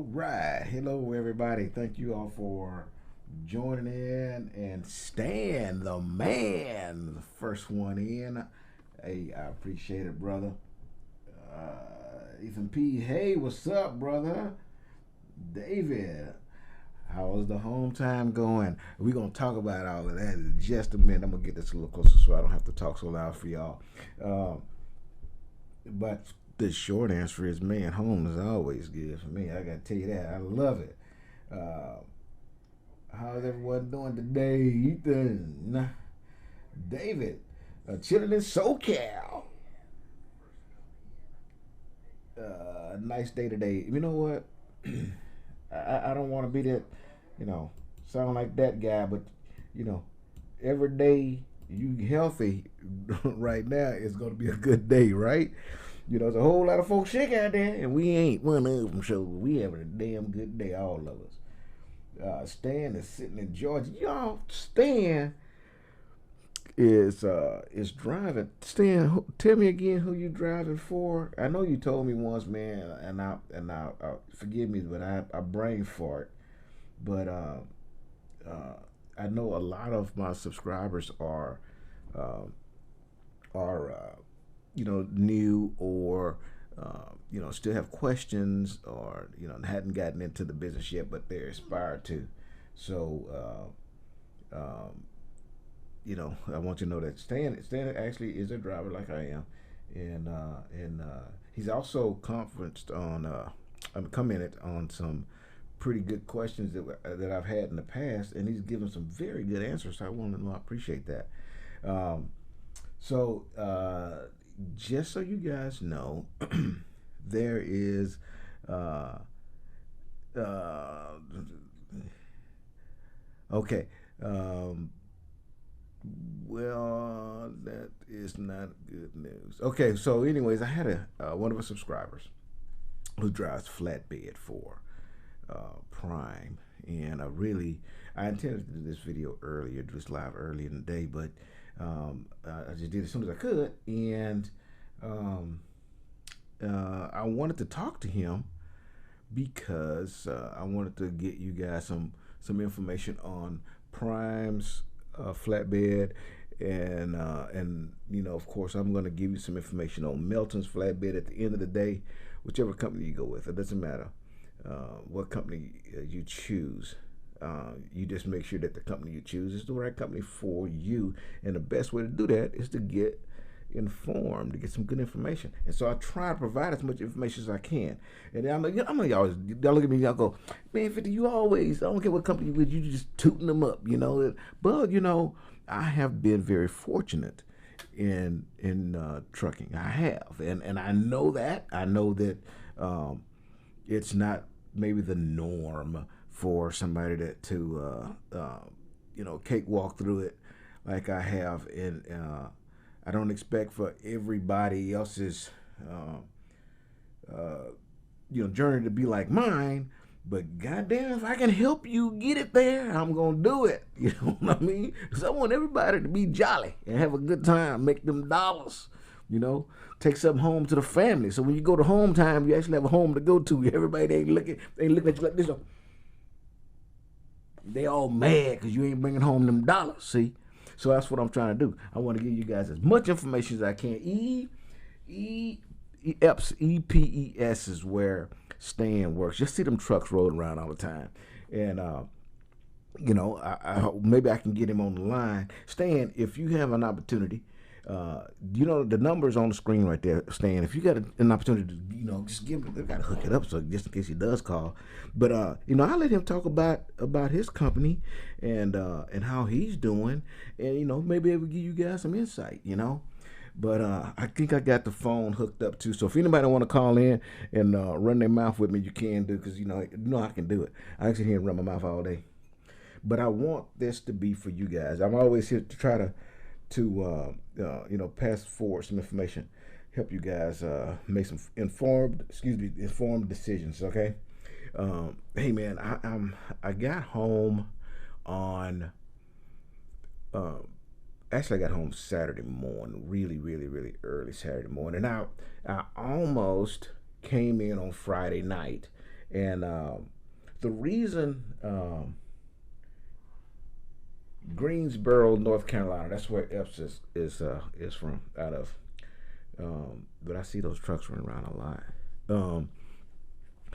All right. Hello, everybody. Thank you all for joining in. And Stan, the man, the first one in. Hey, I appreciate it, brother. Ethan P. Hey, what's up, brother? David, how's the home time going? We're going to talk about all of that in just a minute. I'm going to get this a little closer so I don't have to talk so loud for y'all. But the short answer is, man, home is always good for me. I got to tell you that. I love it. Uh, how's everyone doing today? Ethan, David, chilling in SoCal. Nice day today. You know what? I don't want to be that, sound like that guy, but, you know, every day you healthy right now is going to be a good day, right? There's a whole lot of folks sick out there, and we ain't one of them, so we having a damn good day, all of us. Stan is sitting in Georgia. Y'all, Stan is driving. Stan, tell me again who you driving for. I know you told me once, man, and I forgive me, but I brain fart. But I know a lot of my subscribers uh, are new or still have questions or hadn't gotten into the business yet, but they're aspired to. So I want you to know that Stan actually is a driver like I am, and he's also commented on some pretty good questions that I've had in the past, and he's given some very good answers. So I want to know, I appreciate that. So just so you guys know, there is okay. Well, that is not good news. Okay, so anyways, I had one of our subscribers who drives flatbed for Prime, and I intended to do this video earlier, do this live early in the day, but I just did it as soon as I could, and I wanted to talk to him because I wanted to get you guys some information on Prime's flatbed, and of course I'm going to give you some information on Melton's flatbed at the end of the day. Whichever company you go with, it doesn't matter what company you choose. You just make sure that the company you choose is the right company for you, and the best way to do that is to get informed, to get some good information. And so I try to provide as much information as I can. And I know y'all look at me, y'all go, man, 50, you always, I don't care what company you with, you just tooting them up, But I have been very fortunate in trucking. I have, and I know that. I know that it's not maybe the norm for somebody to cakewalk through it like I have, and I don't expect for everybody else's journey to be like mine. But goddamn, if I can help you get it there, I'm gonna do it. You know what I mean? Because I want everybody to be jolly and have a good time, make them dollars. Take something home to the family. So when you go to home time, you actually have a home to go to. Everybody ain't looking at you like this. They all mad because you ain't bringing home them dollars. See, so that's what I'm trying to do. I want to give you guys as much information as I can. EPES is where Stan works. Just see them trucks rolling around all the time, and maybe I can get him on the line. Stan, if you have an opportunity, the numbers on the screen right there, Stan. If you got an opportunity to, just give him, they got to hook it up so just in case he does call. But I let him talk about his company and how he's doing, and maybe it will give you guys some insight. But I think I got the phone hooked up too. So if anybody want to call in and run their mouth with me, you can do, because I can do it. I actually here and run my mouth all day. But I want this to be for you guys. I'm always here to try to pass forward some information, help you guys make some informed decisions. Okay. Hey man, I got home on actually I got home Saturday morning, really, really, really early Saturday morning. Now I almost came in on Friday night And the reason Greensboro, North Carolina, that's where Epps is from, out of. But I see those trucks running around a lot.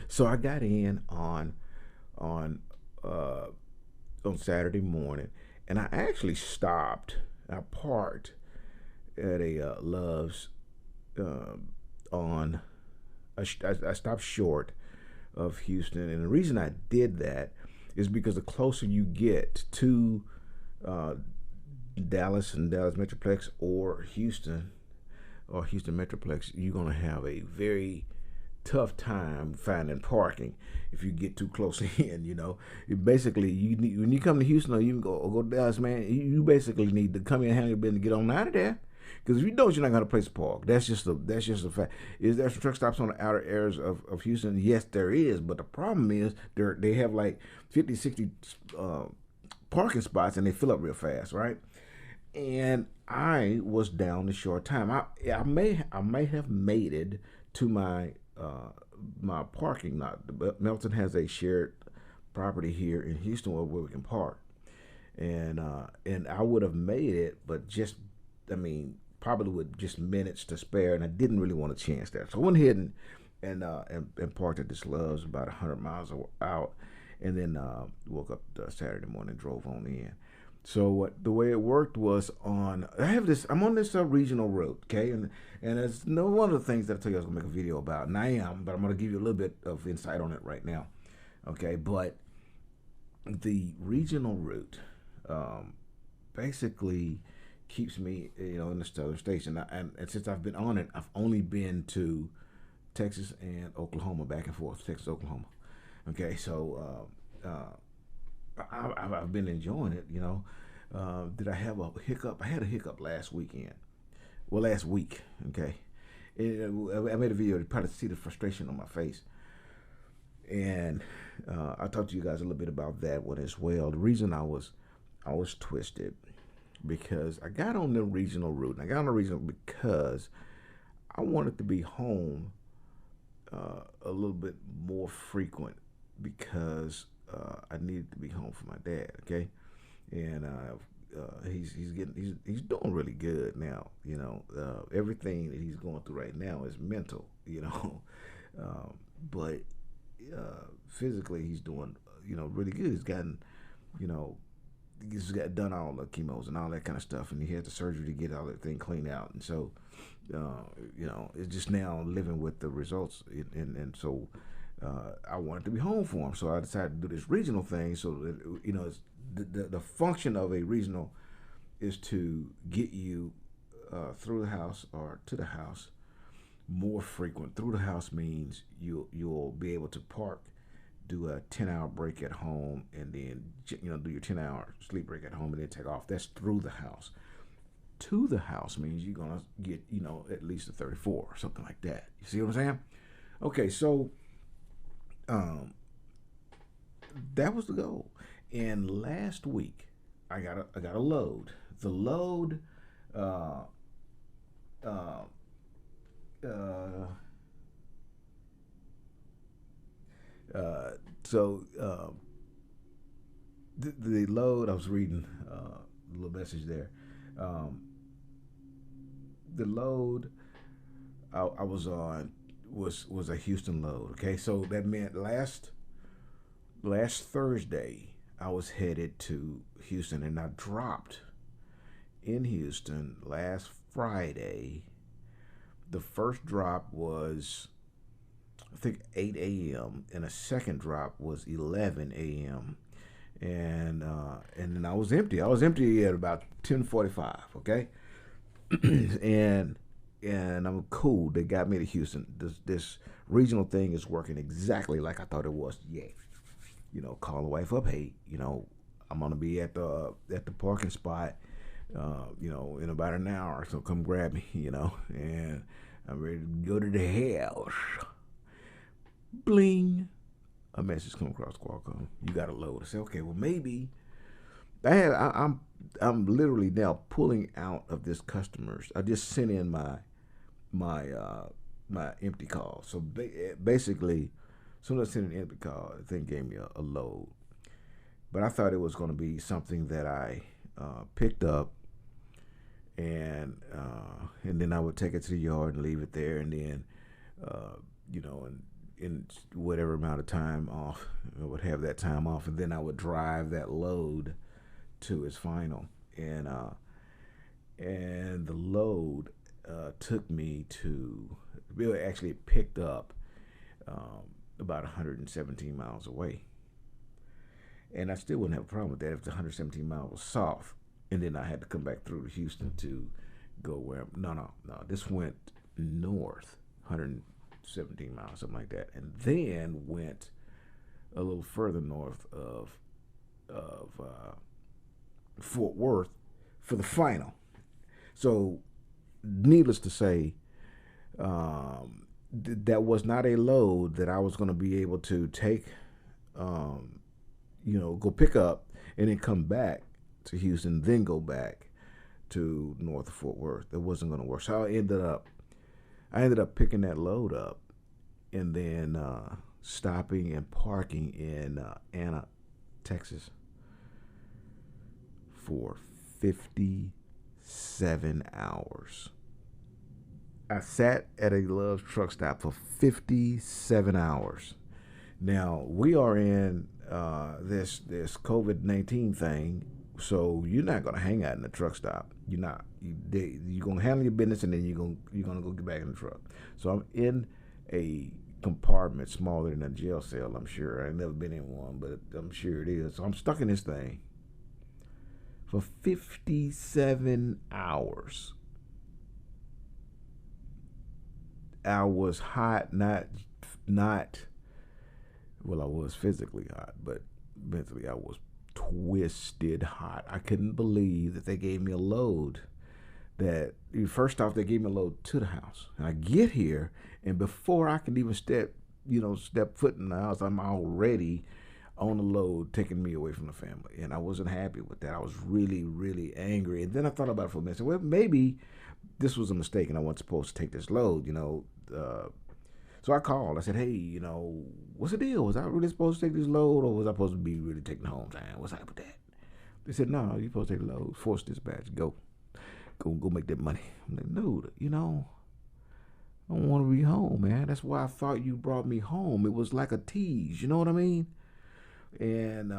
So I got in on Saturday morning, and I actually stopped. I parked at a Love's on. I stopped short of Houston, and the reason I did that is because the closer you get to Dallas and Dallas Metroplex or Houston Metroplex, you're gonna have a very tough time finding parking if you get too close in. Basically, you need, when you come to Houston or you can go to Dallas, man, you basically need to come in and handle your business and get on out of there. Because if you don't, you're not going to place a park. That's just a fact. Is there some truck stops on the outer areas of Houston? Yes, there is. But the problem is they have like 50, 60 parking spots, and they fill up real fast, right? And I was down a short time. I may have made it to my parking lot. Melton has a shared property here in Houston where we can park, and I would have made it, but probably with just minutes to spare, and I didn't really want to chance that. So I went ahead and parked at this Love's about 100 miles out, and then woke up Saturday morning and drove on in. So the way it worked was I'm on this regional road, okay, and it's one of the things that I told you I was gonna make a video about, and I am, but I'm gonna give you a little bit of insight on it right now, okay. But the regional route basically keeps me, in the southern states, and since I've been on it, I've only been to Texas and Oklahoma, back and forth, Texas, Oklahoma. Okay, so I've been enjoying it. Did I have a hiccup? I had a hiccup last week. Okay, I made a video to probably see the frustration on my face, and I talked to you guys a little bit about that one as well. The reason I was twisted, because I got on the regional route, and I got on the regional because I wanted to be home a little bit more frequent, because I needed to be home for my dad, okay? And he's doing really good now. Everything that he's going through right now is mental, but physically he's doing really good. He's gotten he's got done all the chemos and all that kind of stuff, and he had the surgery to get all that thing cleaned out, and so it's just now living with the results, and so I wanted to be home for him, so I decided to do this regional thing. So that, it's, the function of a regional is to get you through the house or to the house more frequent. Through the house means you'll be able to park, do a 10-hour break at home, and then do your 10-hour sleep break at home, and then take off. That's through the house. To the house means you're gonna get at least a 34 or something like that. You see what I'm saying? Okay, so that was the goal. And last week I got a load. The load the load, I was reading a little message there. The load I was on was a Houston load. Okay, so that meant last Thursday I was headed to Houston, and I dropped in Houston last Friday. The first drop was, I think, 8 a.m. and a second drop was 11 a.m. and then I was empty. I was empty at about 10:45. Okay, and I'm cool. They got me to Houston. This regional thing is working exactly like I thought it was. Yeah, call the wife up. Hey, I'm gonna be at the parking spot, in about an hour. So come grab me, and I'm ready to go to the house. Bling, a message come across Qualcomm. You got a load. I say, okay, well maybe. I'm literally now pulling out of this customers. I just sent in my empty call. So basically, soon as I sent it in the car, the thing gave me a load. But I thought it was going to be something that I picked up, and then I would take it to the yard and leave it there, and then in whatever amount of time off, I would have that time off, and then I would drive that load to its final, and the load took me to, really actually picked up about 117 miles away. And I still wouldn't have a problem with that if the 117 miles was soft. And then I had to come back through to Houston to go where, no. This went north, 117 miles, something like that. And then went a little further north of Fort Worth for the final. So, needless to say, that was not a load that I was going to be able to take, go pick up and then come back to Houston, then go back to north of Fort Worth. That wasn't going to work. So I ended up picking that load up and then stopping and parking in Anna, Texas for 57 hours. I sat at a Love's truck stop for 57 hours. Now, we are in this COVID-19 thing, so you're not going to hang out in the truck stop. You're not. You're going to handle your business, and then you're going to go get back in the truck. So I'm in a compartment smaller than a jail cell, I'm sure. I've never been in one, but I'm sure it is. So I'm stuck in this thing for 57 hours. I was hot, not well, I was physically hot, but mentally I was twisted hot. I couldn't believe that they gave me a load. That first off, they gave me a load to the house. And I get here, and before I can even step foot in the house, I'm already on the load taking me away from the family. And I wasn't happy with that. I was really, really angry. And then I thought about it for a minute. Well, maybe this was a mistake and I wasn't supposed to take this load, So I called. I said, hey, what's the deal? Was I really supposed to take this load, or was I supposed to be really taking home time? What's up with that? They said, no, you're supposed to take the load. Force dispatch. Go make that money. I'm like, dude, I don't want to be home, man. That's why I thought you brought me home. It was like a tease. You know what I mean? And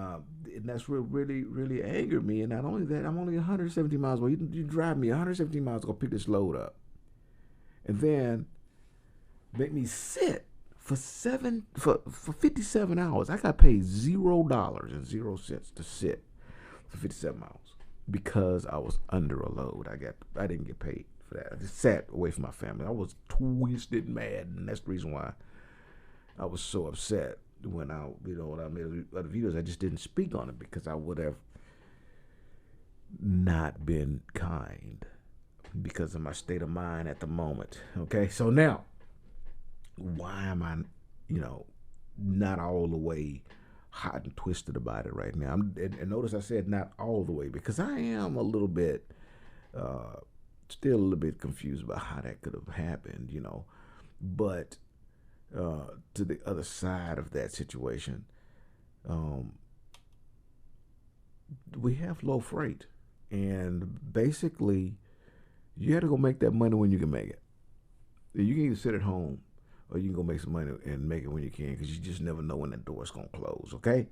that's what really, really angered me. And not only that, I'm only 117 miles away. You drive me 117 miles to go pick this load up. And then make me sit for 57 hours. I got paid $0.00 to sit for 57 hours because I was under a load. I didn't get paid for that. I just sat away from my family. I was twisted mad, and that's the reason why I was so upset when I made other videos. I just didn't speak on it because I would have not been kind because of my state of mind at the moment. Okay, so now, why am I, not all the way hot and twisted about it right now? And notice I said not all the way because I am a little bit, still a little bit confused about how that could have happened, But to the other side of that situation, we have low freight, and basically, you have to go make that money when you can make it. You can either sit at home or you can go make some money and make it when you can, because you just never know when that door's going to close, okay?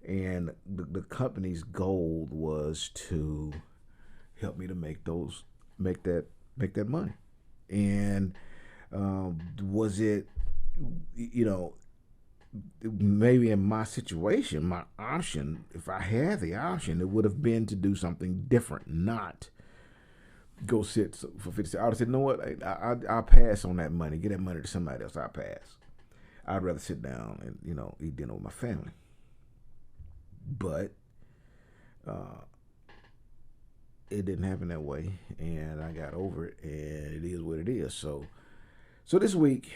And the company's goal was to help me to make that money. And was it, maybe in my situation, my option, if I had the option, it would have been to do something different, not go sit for 50 cents. I would have said, you know what, I'll pass on that money, get that money to somebody else. I'll pass. I'd rather sit down and, eat dinner with my family. But it didn't happen that way, and I got over it, and it is what it is. So this week,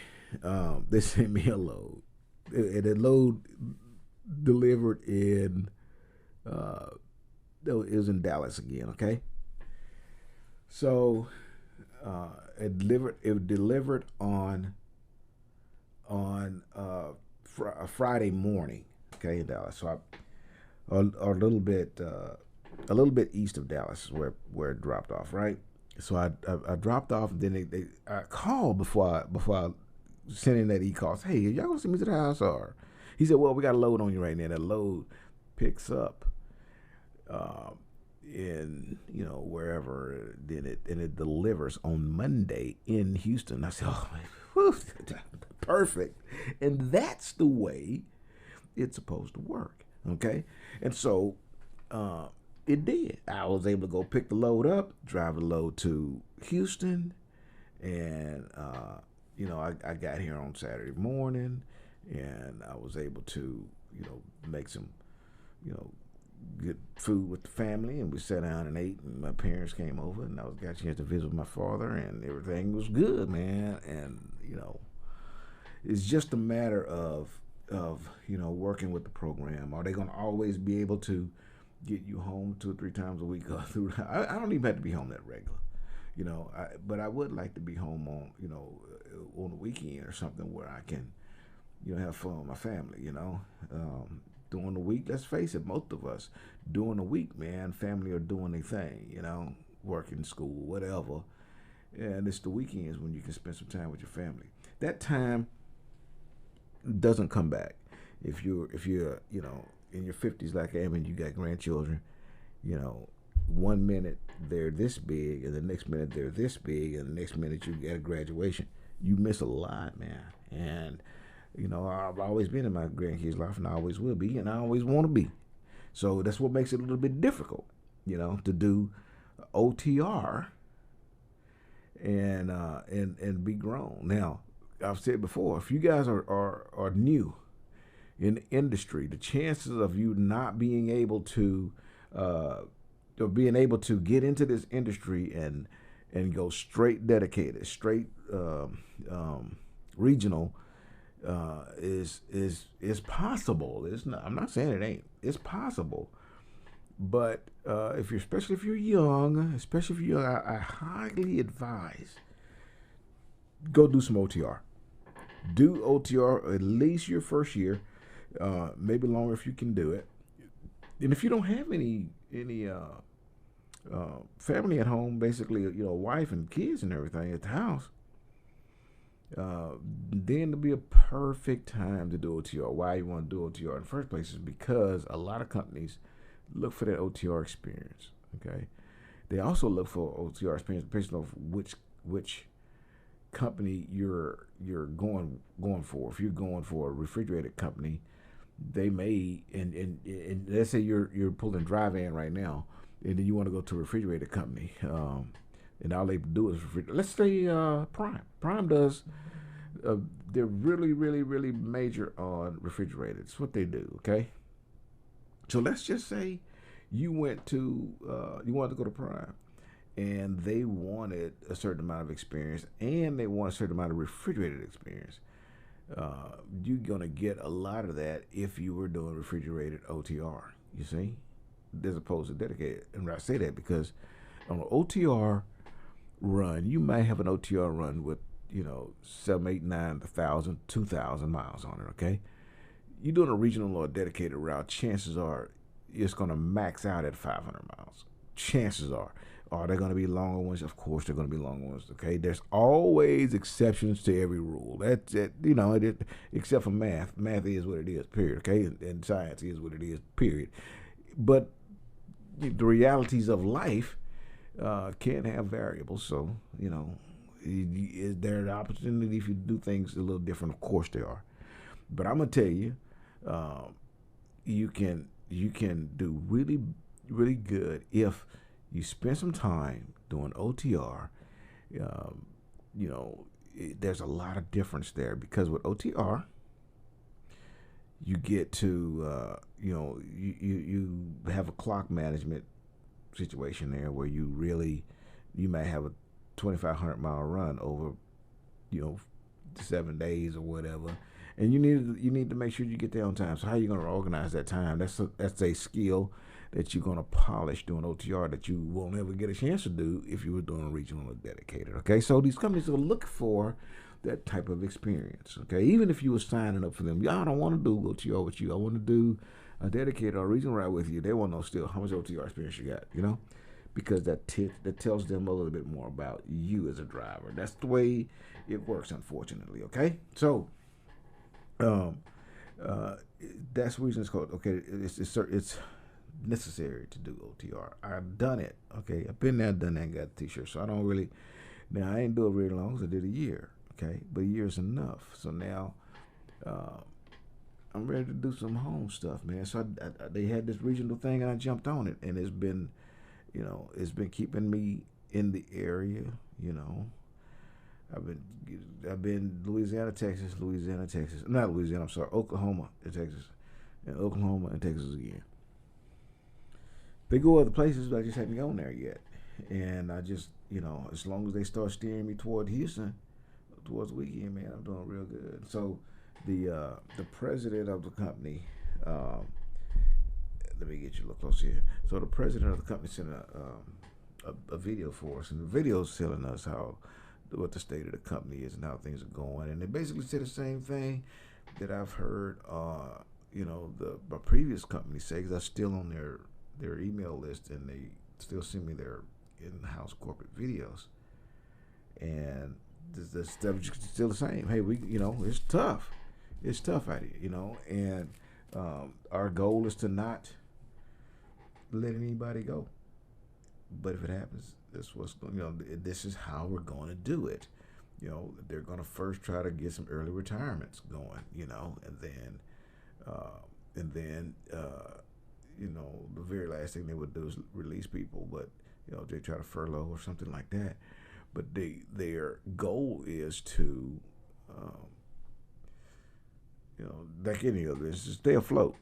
they sent me a load. The load delivered in, it was in Dallas again, okay? So it delivered on a Friday morning, okay, in Dallas. So a little bit east of Dallas is where it dropped off, right? So I dropped off, and then I called before I sent in that e-call. Hey, y'all gonna send me to the house? Or he said, well, we got a load on you right now. That load picks up in wherever, it delivers on Monday in Houston. I said, oh, whew, perfect. And that's the way it's supposed to work, okay? And so it did. I was able to go pick the load up, drive the load to Houston, and I got here on Saturday morning, and I was able to make some good food with the family, and we sat down and ate, and my parents came over, and I got a chance to visit with my father, and everything was good, man. And it's just a matter of working with the program. Are they going to always be able to get you home 2 or 3 times a week? I don't even have to be home that regular, but I would like to be home on the weekend or something where I can have fun with my family. During the week, let's face it, most of us during the week, man, family are doing their thing, working, school, whatever. And it's the weekends when you can spend some time with your family. That time doesn't come back. If you're in your 50s like I am, and you got grandchildren, 1 minute they're this big, and the next minute they're this big, and the next minute you get a graduation. You miss a lot, man. And I've always been in my grandkids' life, and I always will be, and I always want to be. So that's what makes it a little bit difficult, to do OTR and be grown. Now, I've said before, if you guys are new in the industry, the chances of you not being able to or being able to get into this industry and go straight dedicated, straight regional is possible. It's not. I'm not saying it ain't. It's possible. But especially if you're young, I highly advise go do some OTR. Do OTR at least your first year, maybe longer if you can do it. And if you don't have any family at home, basically, wife and kids and everything at the house, then it'll be a perfect time to do OTR. Why you want to do OTR in the first place is because a lot of companies look for that OTR experience. Okay, they also look for OTR experience based on which company you're going for. If you're going for a refrigerated company, they may and let's say you're pulling dry van right now, and then you want to go to a refrigerated company. And all they do is let's say Prime. Prime does. They're really, really, really major on refrigerated. It's what they do. Okay. So let's just say you wanted to go to Prime, and they wanted a certain amount of experience, and they want a certain amount of refrigerated experience. You're gonna get a lot of that if you were doing refrigerated OTR. You see, as opposed to dedicated. And I say that because on an OTR run, you might have an OTR run with 7, 8, 9, 1,000, 2,000 miles on it. Okay, you're doing a regional or dedicated route. Chances are it's going to max out at 500 miles. Chances are they going to be longer ones? Of course, they're going to be longer ones. Okay, there's always exceptions to every rule. That's it. Except for math. Math is what it is. Period. Okay, and science is what it is. Period. But the realities of life can have variables. So, is there an opportunity if you do things a little different? Of course there are. But I'm going to tell you, you can do really, really good if you spend some time doing OTR. There's a lot of difference there because with OTR, you get to, you have a clock management situation there where you might have a 2,500 mile run over 7 days or whatever, and you need to make sure you get there on time. So how are you going to organize that time? That's a skill that you're going to polish doing OTR that you won't ever get a chance to do if you were doing regional or dedicated. Okay, so these companies are looking for that type of experience. Okay, even if you were signing up for them, y'all don't want to do OTR with you. I want to do a dedicated or regional ride with you. They want to know still how much OTR experience you got. You know, because that tells them a little bit more about you as a driver. That's the way it works, unfortunately. Okay, so that's the reason it's called. Okay, it's necessary to do OTR. I've done it. Okay, I've been there, done that, and got a T-shirt. So I don't really. Now I ain't do it very long. So I did a year. Okay, but a year is enough. So now I'm ready to do some home stuff, man. So they had this regional thing, and I jumped on it, and it's been keeping me in the area. You know, I've been Louisiana, Texas, not Louisiana. I'm sorry, Oklahoma and Texas, and Oklahoma and Texas again. They go other places, but I just haven't gone there yet. And I just, as long as they start steering me toward Houston, towards the weekend, man, I'm doing real good. So the president of the company, let me get you a little closer here. So the president of the company sent a video for us, and the video is telling us what the state of the company is and how things are going. And they basically said the same thing that I've heard, my previous company say, because I'm still on their email list, and they still send me their in-house corporate videos. And the stuff is still the same. Hey, it's tough. It's tough out here, and our goal is to not let anybody go. But if it happens, this is how we're going to do it. They're going to first try to get some early retirements going, and then the very last thing they would do is release people, but they try to furlough or something like that. But their goal is to, like any other business, stay afloat.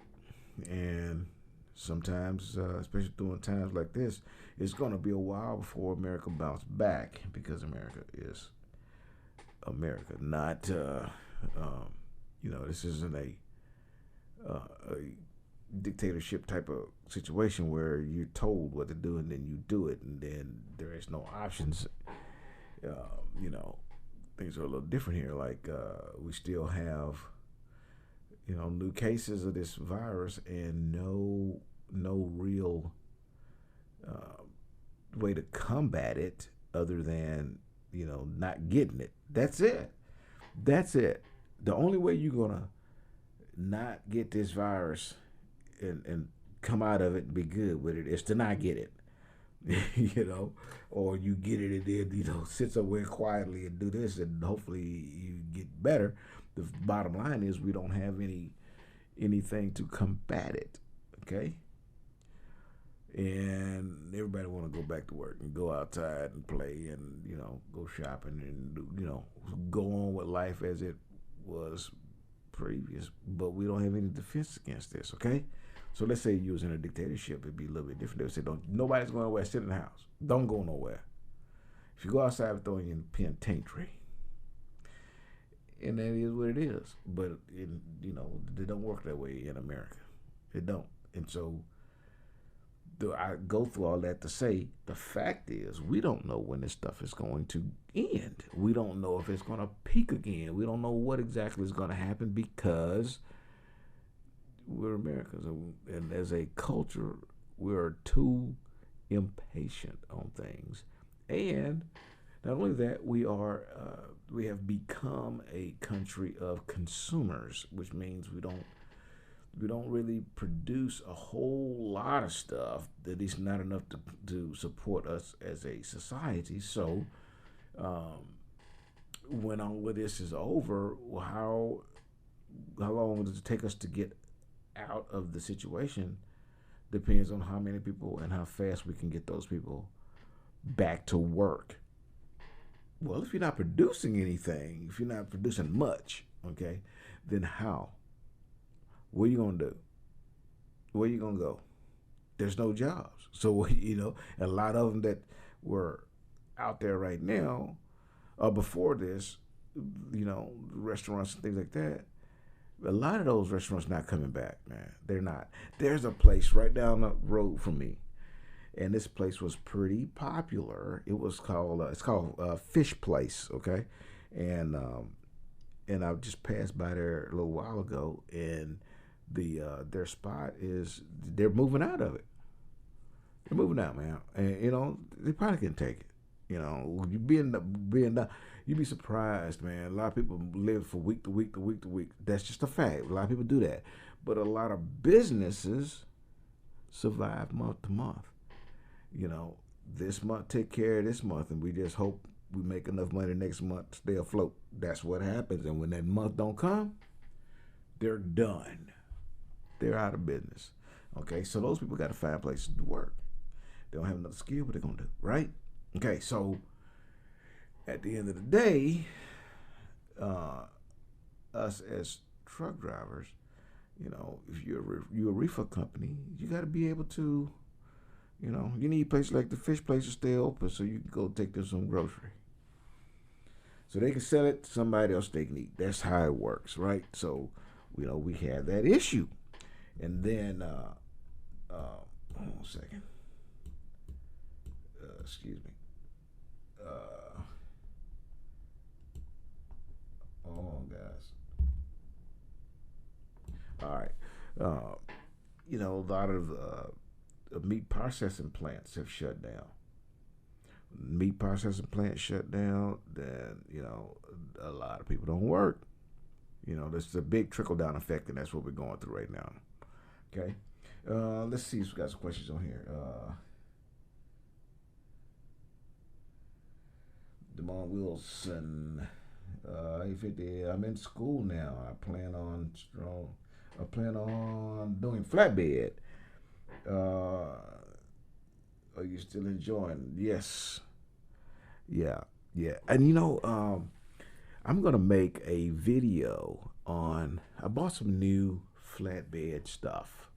And sometimes, especially during times like this, it's going to be a while before America bounces back, because America is America, not, this isn't a dictatorship type of situation where you're told what to do and then you do it, and then there is no options. Things are a little different here. Like we still have new cases of this virus, and no real way to combat it other than not getting it. That's it. The only way you're gonna not get this virus and come out of it and be good with it is to not get it. Or you get it and then, sit somewhere quietly and do this, and hopefully you get better. The bottom line is we don't have anything to combat it, okay? And everybody want to go back to work and go outside and play and, go shopping and, go on with life as it was previous. But we don't have any defense against this, okay? So let's say you was in a dictatorship, it'd be a little bit different. They would say, nobody's going nowhere, sit in the house. Don't go nowhere. If you go outside, we're throwing you in the penitentiary. And that is what it is. But, it don't work that way in America. It don't. And so I go through all that to say, the fact is, we don't know when this stuff is going to end. We don't know if it's going to peak again. We don't know what exactly is going to happen, because we're Americans, and as a culture, we're too impatient on things. And not only that, we have become a country of consumers, which means we don't really produce a whole lot of stuff, that is not enough to support us as a society. So when all of this is over, how long does it take us to get out of the situation? Depends on how many people and how fast we can get those people back to work. Well, if you're not producing anything, if you're not producing much, okay, then how? What are you going to do? Where are you going to go? There's no jobs. So, a lot of them that were out there right now, before this, restaurants and things like that, a lot of those restaurants not coming back, man. They're not. There's a place right down the road from me, and this place was pretty popular. It was called Fish Place, okay? And I just passed by there a little while ago, and their spot is they're moving out of it. They're moving out, man, and they probably can take it. You you'd be surprised, man. A lot of people live for week to week to week to week. That's just a fact. A lot of people do that, but a lot of businesses survive month to month. This month take care of this month, and we just hope we make enough money next month to stay afloat. That's what happens, and when that month don't come, they're done. They're out of business. Okay, so those people got to find places to work. They don't have another skill, what they gonna do, right? Okay, so at the end of the day, us as truck drivers, if you're a reefer company, you got to be able to, you need places like the fish place to stay open so you can go take them some grocery. So they can sell it to somebody else they can eat. That's how it works, right? So, we have that issue. And then, hold on a second. Excuse me. Hold on, guys. All right. A lot of meat processing plants have shut down. Meat processing plants shut down, then, a lot of people don't work. This is a big trickle-down effect, and that's what we're going through right now. Okay? Let's see if we got some questions on here. Demond Wilson, 850. I'm in school now. I plan on doing flatbed. Are you still enjoying? Yes. Yeah. And I'm gonna make a video on. I bought some new flatbed stuff,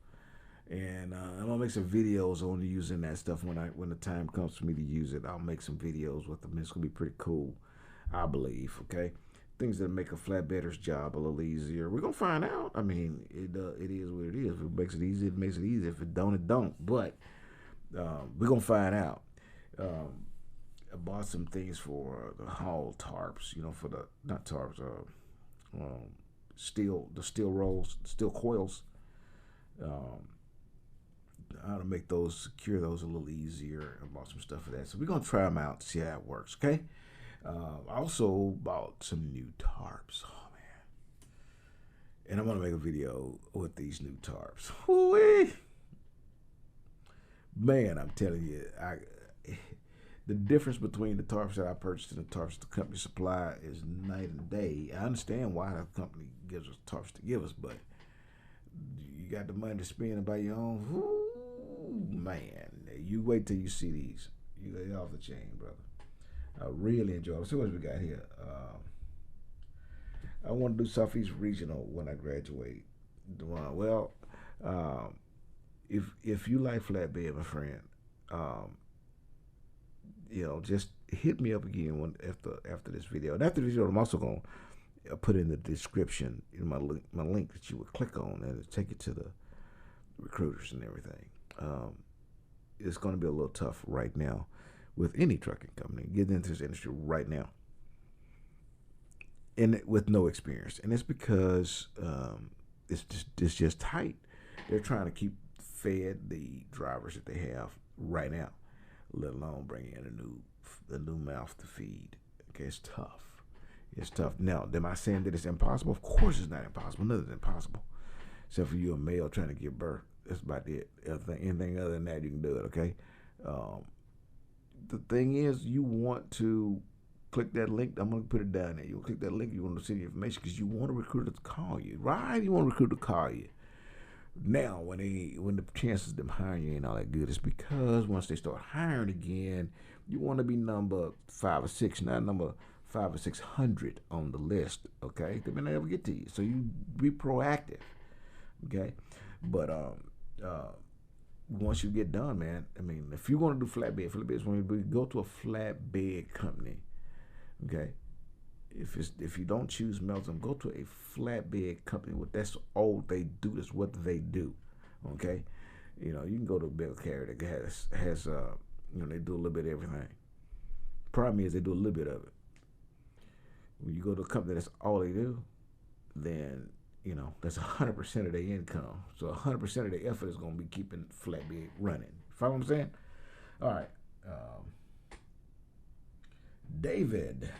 and I'm gonna make some videos on using that stuff when the time comes for me to use it. I'll make some videos with them. It's gonna be pretty cool, I believe. Okay, things that make a flatbedder's job a little easier. We're gonna find out. I mean, it is what it is. If it makes it easy, it makes it easy. If it don't, it don't. But we're gonna find out. I bought some things for the haul tarps. For the not tarps. Steel rolls, steel coils. How to make those, secure those a little easier. I bought some stuff for that. So we're going to try them out to see how it works, okay? I also bought some new tarps. Oh, man. And I'm going to make a video with these new tarps. Whoo-wee. Man, I'm telling you, the difference between the tarps that I purchased and the tarps the company supply is night and day. I understand why the company gives us tarps to give us, but you got the money to spend and buy your own. Ooh, man, you wait till you see these. You lay off the chain, brother. I really enjoy it. Let's see what we got here. I want to do Southeast Regional when I graduate. Well, if you like flatbed, my friend, just hit me up again after this video. And after this video, I'm also going to put in the description in my link that you would click on, and it'll take you to the recruiters and everything. It's going to be a little tough right now with any trucking company getting into this industry right now, and with no experience. And it's because it's just tight. They're trying to keep fed the drivers that they have right now, let alone bring in a new mouth to feed. Okay, it's tough. It's tough. Now, am I saying that it's impossible? Of course it's not impossible. Nothing's impossible. Except for you, a male trying to give birth. That's about it. Anything other than that, you can do it, okay? The thing is, you want to click that link. I'm going to put it down there. You'll click that link. You want to see the information because you want a recruiter to call you, right? You want a recruiter to call you. Now, when the chances of them hiring you ain't all that good, it's because once they start hiring again, you want to be number 5 or 6, not number 5 or 600 on the list, okay? They may never get to you, so you be proactive, okay? But once you get done, man, I mean, if you want to do flatbeds when you go to a flatbed company, okay? If you don't choose Melton, go to a flatbed company. That's all they do. That's what they do. Okay, you can go to a big carrier that has they do a little bit of everything. Problem is they do a little bit of it. When you go to a company that's all they do, then that's 100% of their income. So 100% of their effort is going to be keeping flatbed running. Follow what I'm saying? All right. David.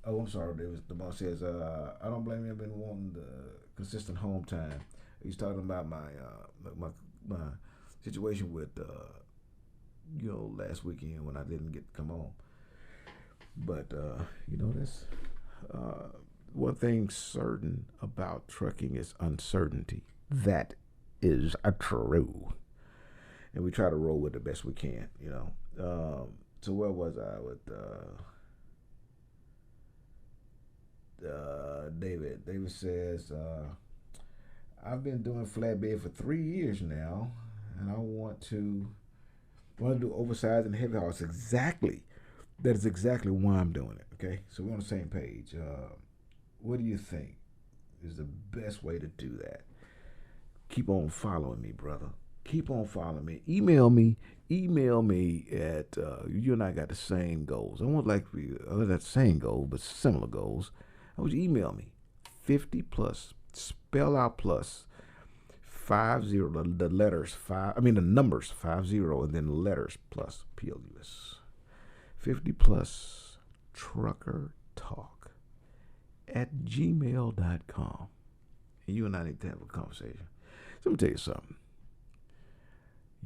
Oh, I'm sorry. The boss says, I don't blame you. I've been wanting the consistent home time. He's talking about my situation with last weekend when I didn't get to come home. But that's one thing certain about trucking is uncertainty. That is true, and we try to roll with it the best we can. So where was I with David? David says, I've been doing flatbed for 3 years now, and I want to do oversized and heavy haul. That is exactly why I'm doing it. Okay, so we're on the same page. What do you think is the best way to do that? Keep on following me, brother. Keep on following me. Email me at you and I got the same goals. I want like not the same goal, but similar goals. I want you to email me 50 plus, spell out plus 50, the letters the numbers 50 and then the letters plus PLUS. 50 plus trucker talk at gmail.com. And you and I need to have a conversation. So let me tell you something.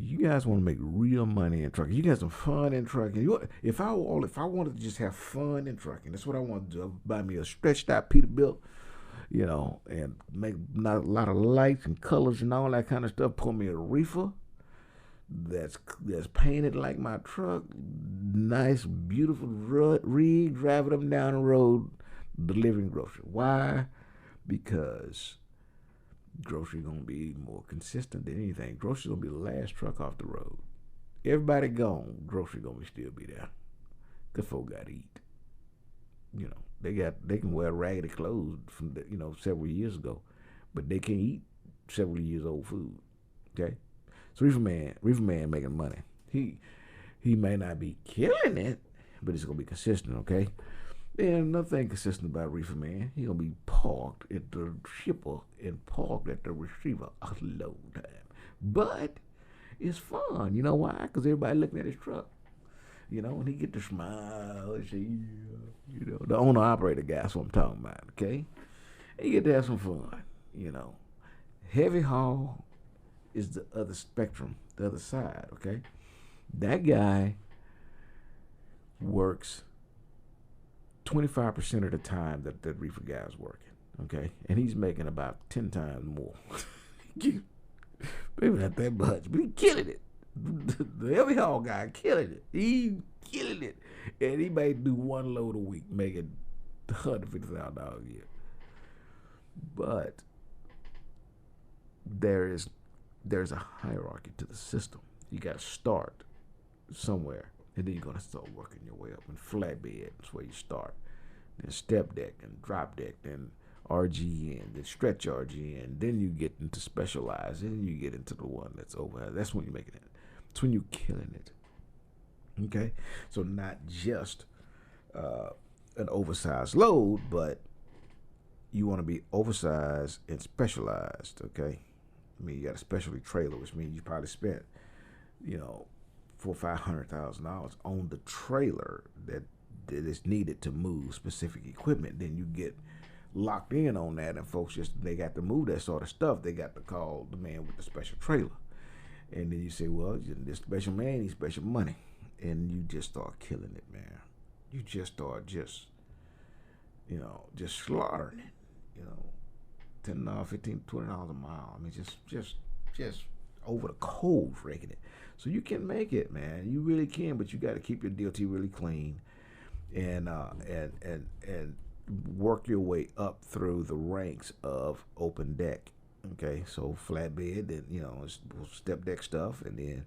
You guys want to make real money in trucking. You got some fun in trucking. If I wanted to just have fun in trucking, that's what I want to do. Buy me a stretched out Peterbilt, and make not a lot of lights and colors and all that kind of stuff. Pull me a Reefer that's painted like my truck. Nice, beautiful rig. Drive it up and down the road, delivering grocery. Why? Because grocery gonna be more consistent than anything. Grocery gonna be the last truck off the road. Everybody gone, grocery gonna still be there. Cause folk gotta eat. They can wear raggedy clothes from several years ago, but they can't eat several years old food. Okay, so Reefer man making money. He may not be killing it, but it's gonna be consistent. Okay. And another thing consistent about Reefer Man, he gonna be parked at the shipper and parked at the receiver a long time. But it's fun. You know why? Because everybody looking at his truck. And he get to smile and say, yeah, the owner operator guy. That's what I'm talking about. Okay, and you get to have some fun. Heavy haul is the other spectrum, the other side. Okay, that guy works 25% of the time that Reefer guy is working, okay? And he's making about 10 times more. Maybe not that much, but he killing it. The heavy haul guy killing it. He killing it. And he may do one load a week, making $150,000 a year. But there's a hierarchy to the system. You got to start somewhere. And then you're going to start working your way up. And flatbed is where you start. Then step deck and drop deck. Then RGN. Then stretch RGN. Then you get into specialized. Then you get into the one that's over. That's when you're making it. That's when you're killing it. Okay? So not just an oversized load, but you want to be oversized and specialized. Okay? You got a specialty trailer, which means you probably spent, $400,000 or $500,000 on the trailer that is needed to move specific equipment. Then you get locked in on that, and folks they got to move that sort of stuff. They got to call the man with the special trailer, and then you say, well, this special man needs special money, and you just start killing it, man. You just start just slaughtering it, $10, $15, $20 a mile. I mean, just over the coals raking it. So you can make it, man. You really can, but you got to keep your DOT really clean, and work your way up through the ranks of open deck. Okay, so flatbed, then step deck stuff, and then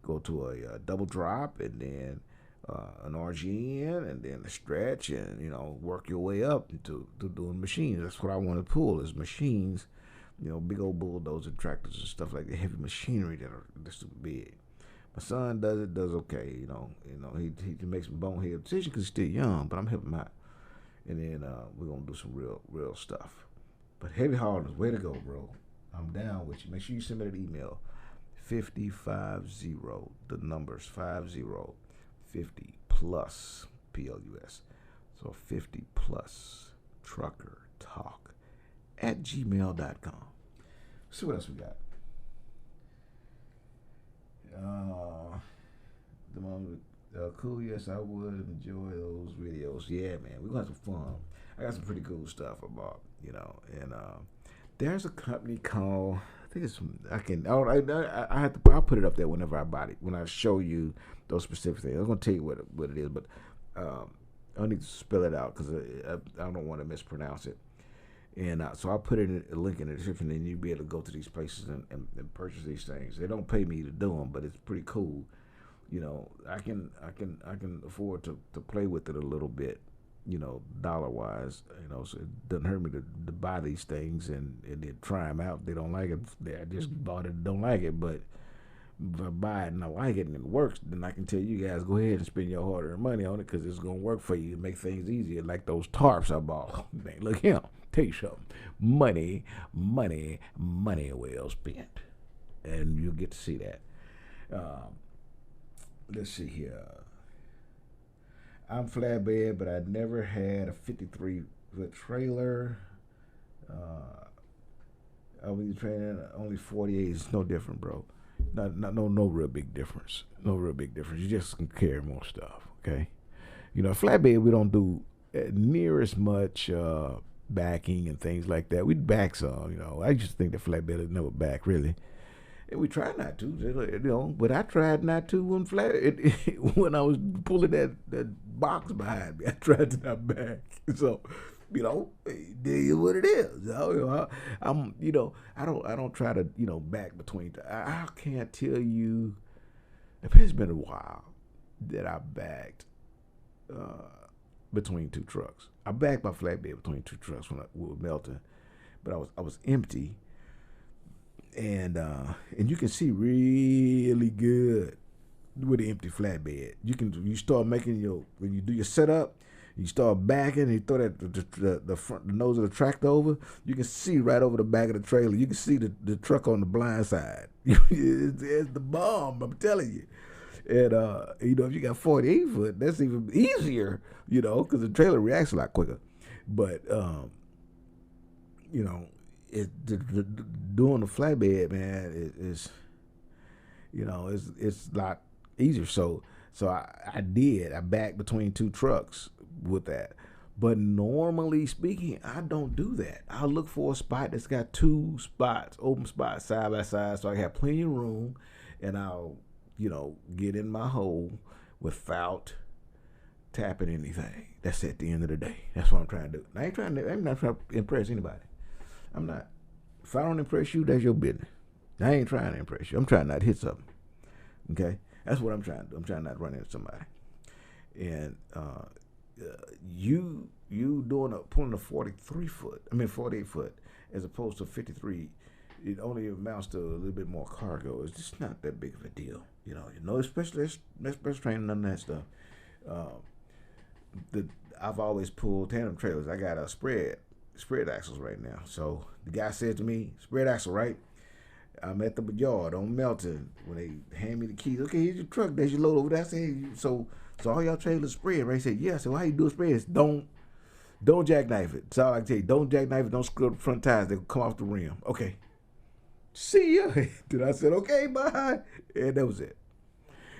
go to a double drop, and then an RGN, and then a stretch, and work your way up to doing machines. That's what I want to pull is machines. Big old bulldozer tractors and stuff like the heavy machinery that are just big. My son does okay. He makes some bonehead decisions because he's still young, but I'm helping him out. and then we're gonna do some real stuff. But heavy haulers, way to go, bro. I'm down with you. Make sure you send me that email. 5050, the numbers 50 plus PLUS. So 50 plus trucker talk at gmail.com. See what else we got. The moment cool, yes, I would enjoy those videos. Yeah, man, we're gonna have some fun. I got some pretty cool stuff about, and there's a company called, I think it's, I'll put it up there whenever when I show you those specific things. I'm gonna tell you what it is, but I need to spell it out because I don't want to mispronounce it. And so I'll put a link in the description, and you'll be able to go to these places and purchase these things. They don't pay me to do them, but it's pretty cool. I can afford to play with it a little bit, dollar wise, so it doesn't hurt me to buy these things and then try them out. If they don't like it, I just bought it and don't like it, but if I buy it and I like it and it works, then I can tell you guys, go ahead and spend your hard-earned money on it because it's going to work for you and make things easier, like those tarps I bought. Man, look here, tell you something. Money well spent. And you'll get to see that. Let's see here. I'm flatbed, but I never had a 53-foot trailer. I was training only 48. It's no different, bro. No real big difference. No real big difference. You just can carry more stuff, okay? Flatbed, we don't do near as much backing and things like that. We back some, I used to think that flatbed would never back, really. And we tried not to, but I tried not to when I was pulling that box behind me. I tried to not back. So, it is what it is. I don't try to, back between. I can't tell you. It's been a while that I backed between two trucks. I backed my flatbed between two trucks with Melton, but I was empty. And you can see really good with an empty flatbed. You start making when you do your setup, you start backing and you throw that the nose of the tractor over, you can see right over the back of the trailer. You can see the truck on the blind side. It's the bomb, I'm telling you. And if you got 48 foot, that's even easier, because the trailer reacts a lot quicker. But doing the flatbed, man, it's a lot easier. So I backed between two trucks with that. But normally speaking, I don't do that. I'll look for a spot that's got two spots, open spots side by side, so I have plenty of room, and I'll, get in my hole without tapping anything. That's at the end of the day. That's what I'm trying to do. I'm not trying to impress anybody. I'm not. If I don't impress you, that's your business. I ain't trying to impress you. I'm trying not to hit something. Okay? That's what I'm trying to do. I'm trying not to run into somebody. And you pulling a 48 foot as opposed to 53, it only amounts to a little bit more cargo. It's just not that big of a deal. Especially training, none of that stuff. I've always pulled tandem trailers. I got a spread axles right now. So the guy said to me, spread axle, right? I'm at the yard on Melton when they hand me the keys. Okay, here's your truck. There's your load over there. I said, so all y'all trailers spread, right? He said, yeah. I said, well, how you do a spread? Don't jackknife it. That's all I can tell you. Don't jackknife it. Don't screw up the front tires. They'll come off the rim. Okay. See ya. Then I said, okay, bye. And that was it.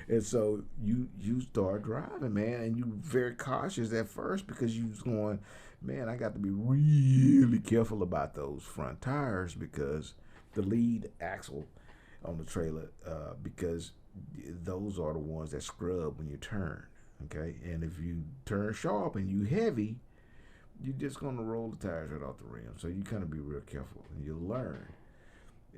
And so you start driving, man, and you're very cautious at first because you're going, man, I got to be really careful about those front tires because the lead axle on the trailer, because those are the ones that scrub when you turn, okay? And if you turn sharp and you heavy, you're just going to roll the tires right off the rim. So you kind of be real careful, and you'll learn.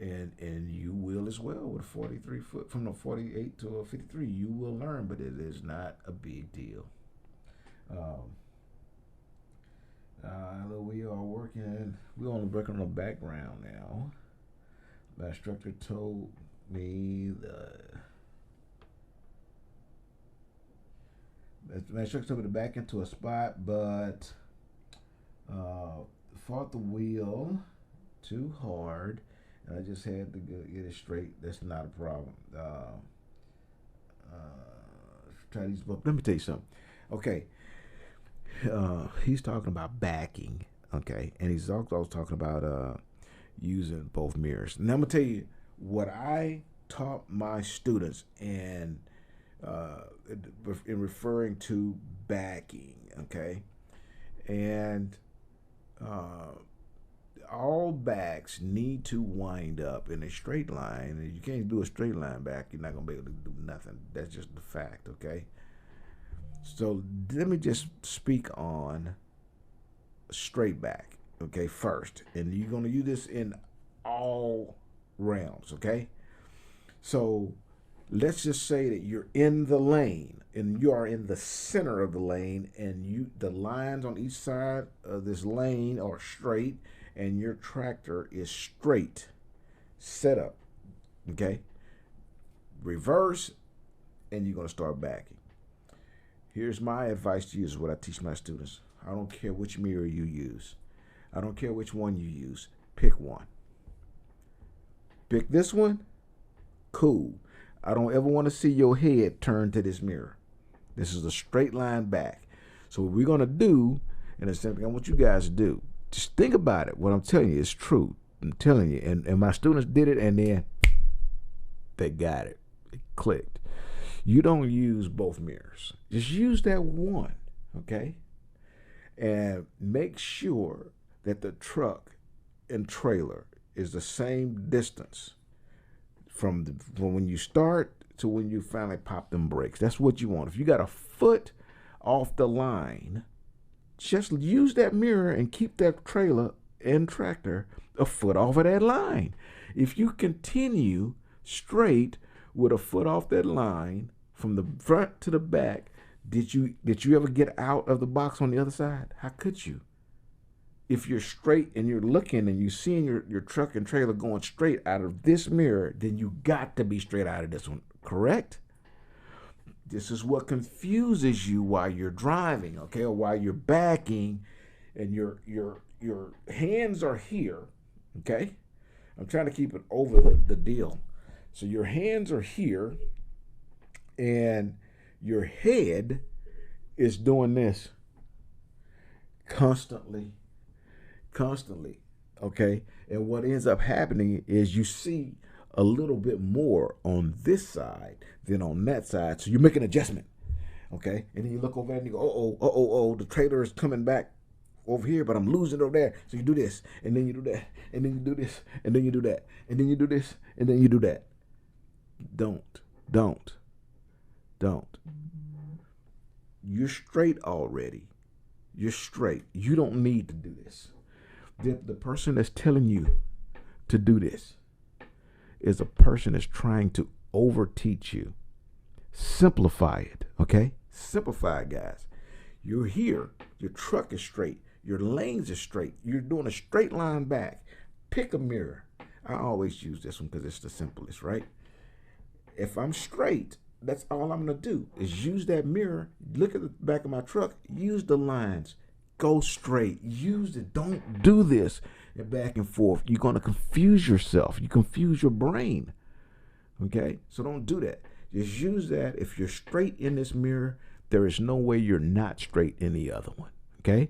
And you will as well with a 43 foot, from a 48 to a 53. You will learn, but it is not a big deal. We're only working on the background now. My instructor told me to back into a spot, but Fought the wheel too hard, and I just had to get it straight. That's not a problem. Try these. Well, let me tell you something. Okay, he's talking about backing. Okay, and he's also talking about using both mirrors. And I'm gonna tell you what I taught my students in referring to backing. Okay, and all backs need to wind up in a straight line. And you can't do a straight line back, you're not gonna be able to do nothing. That's just the fact. Okay, so let me just speak on straight back, okay, first. And you're gonna use this in all realms, okay? So let's just say that you're in the lane and you are in the center of the lane, and the lines on each side of this lane are straight, and your tractor is straight set up, okay? Reverse, and you're gonna start backing. Here's my advice to you, is what I teach my students. I don't care which mirror you use. I don't care which one you use. Pick one. Pick this one. Cool. I don't ever want to see your head turn to this mirror. This is a straight line back. So what we're going to do, and it's something I want you guys to do, just think about it. What I'm telling you is true. I'm telling you. And my students did it, and then they got it. It clicked. You don't use both mirrors. Just use that one, okay? And make sure that the truck and trailer is the same distance from when you start to when you finally pop them brakes. That's what you want. If you got a foot off the line, just use that mirror and keep that trailer and tractor a foot off of that line. If you continue straight with a foot off that line from the front to the back, did you ever get out of the box on the other side? How could you? If you're straight and you're looking and you're seeing your truck and trailer going straight out of this mirror, then you got to be straight out of this one, correct? This is what confuses you while you're driving, okay, or while you're backing, and your hands are here, okay? I'm trying to keep it over the deal. So your hands are here, and your head is doing this constantly, okay? And what ends up happening is you see a little bit more on this side than on that side. So you make an adjustment, okay? And then you look over there and you go, the trailer is coming back over here, but I'm losing over there. So you do this, and then you do that, and then you do this, and then you do that, and then you do this, and then you do that. Don't. You're straight already. You're straight. You don't need to do this. The person that's telling you to do this is a person that's trying to overteach you. Simplify it, okay? Simplify it, guys. You're here. Your truck is straight. Your lanes are straight. You're doing a straight line back. Pick a mirror. I always use this one because it's the simplest, right? If I'm straight, that's all I'm going to do is use that mirror. Look at the back of my truck. Use the lines. Go straight. Use it. Don't do this and back and forth. You're going to confuse yourself. You confuse your brain. Okay? So don't do that. Just use that. If you're straight in this mirror, there is no way you're not straight in the other one. Okay?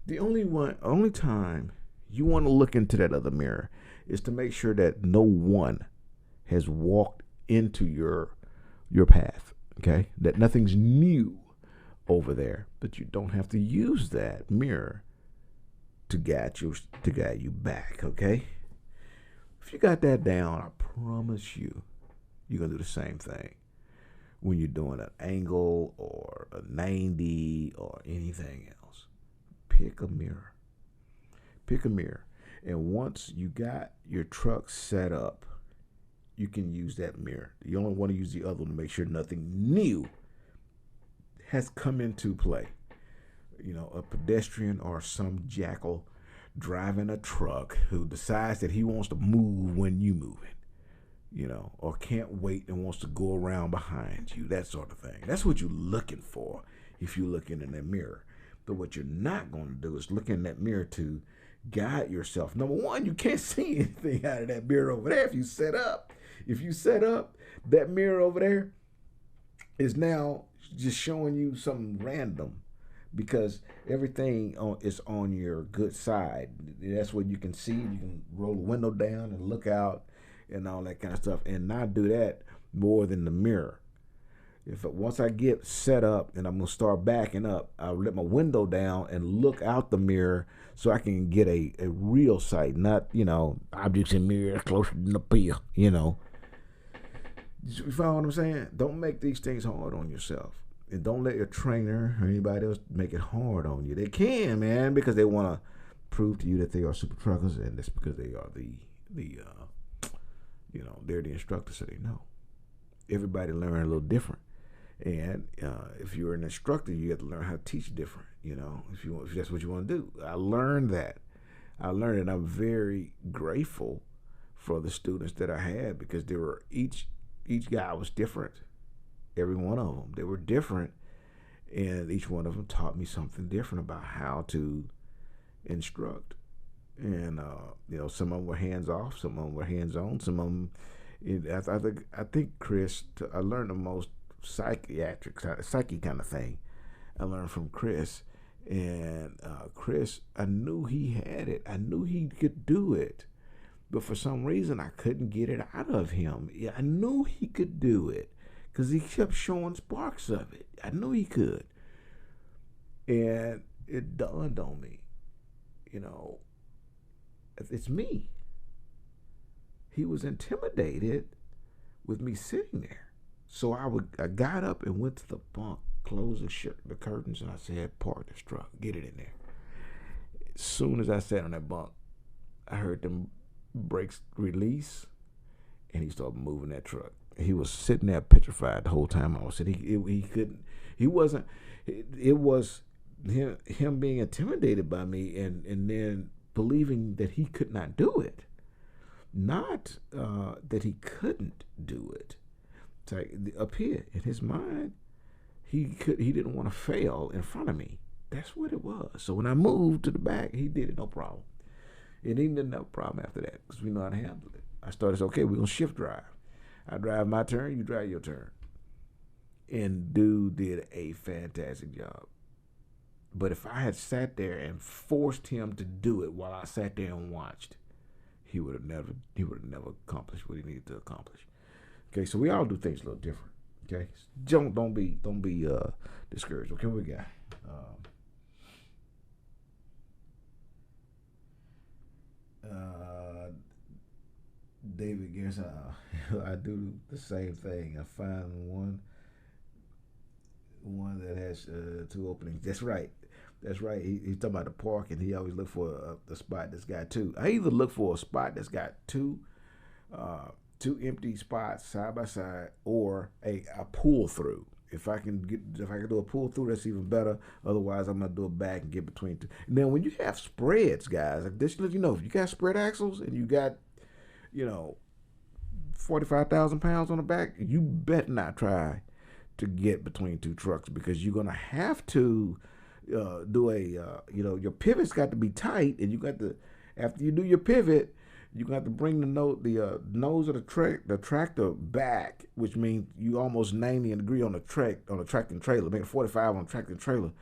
The only time you want to look into that other mirror is to make sure that no one has walked into your path, okay? That nothing's new over there, but you don't have to use that mirror to guide you back, okay? If you got that down, I promise you're gonna do the same thing when you're doing an angle or a 90 or anything else. Pick a mirror. And once you got your truck set up, you can use that mirror. You only want to use the other one to make sure nothing new has come into play. You know, a pedestrian or some jackal driving a truck who decides that he wants to move when you move it, you know, or can't wait and wants to go around behind you, that sort of thing. That's what you're looking for if you're looking in that mirror. But what you're not going to do is look in that mirror to guide yourself. Number one, you can't see anything out of that mirror over there if you set up. If you set up, that mirror over there is now just showing you something random because everything is on your good side. That's what you can see. You can roll the window down and look out and all that kind of stuff, and not do that more than the mirror. Once I get set up and I'm gonna start backing up, I'll let my window down and look out the mirror so I can get a real sight, not objects in mirrors closer than the pier. You follow what I'm saying? Don't make these things hard on yourself. And don't let your trainer or anybody else make it hard on you. They can, man, because they want to prove to you that they are super truckers, and that's because they are they're the instructor, so they know. Everybody learn a little different, and if you're an instructor, you have to learn how to teach different. If that's what you want to do. I learned that. I'm very grateful for the students that I had because they were each guy was different. Every one of them, they were different, and each one of them taught me something different about how to instruct. And some of them were hands off, some of them were hands on, some of them. I think Chris. I learned the most psyche kind of thing. I learned from Chris, and Chris, I knew he had it. I knew he could do it, but for some reason I couldn't get it out of him. Yeah, I knew he could do it. Because he kept showing sparks of it. I knew he could. And it dawned on me, it's me. He was intimidated with me sitting there. So I got up and went to the bunk, closed the curtains, and I said, park this truck, get it in there. As soon as I sat on that bunk, I heard them brakes release, and he started moving that truck. He was sitting there petrified the whole time I was sitting. He couldn't. He wasn't. It was him being intimidated by me, and then believing that he could not do it, not that he couldn't do it. It's like up here in his mind, he didn't want to fail in front of me. That's what it was. So when I moved to the back, he did it no problem. And he didn't have a problem after that because we know how to handle it. I started saying, okay, we're gonna shift drive. I drive my turn, you drive your turn. And dude did a fantastic job. But if I had sat there and forced him to do it while I sat there and watched, he would have never accomplished what he needed to accomplish. Okay, so we all do things a little different. Okay, don't be discouraged. Okay, what we got? David Garrison, I do the same thing. I find one that has two openings. That's right. He's talking about the park, and he always look for the spot that's got two. I either look for a spot that's got two empty spots side by side, or a pull through. If I can do a pull through, that's even better. Otherwise, I'm gonna do a back and get between two. Now, when you have spreads, guys, like this, if you got spread axles and you got 45,000 pounds on the back, you better not try to get between two trucks, because you're gonna have to do your pivot's got to be tight, and you got to, after you do your pivot, you're gonna have to bring the nose of the tractor back, which means you almost 90 degree on the tractor trailer, make it 45 on the tractor trailer,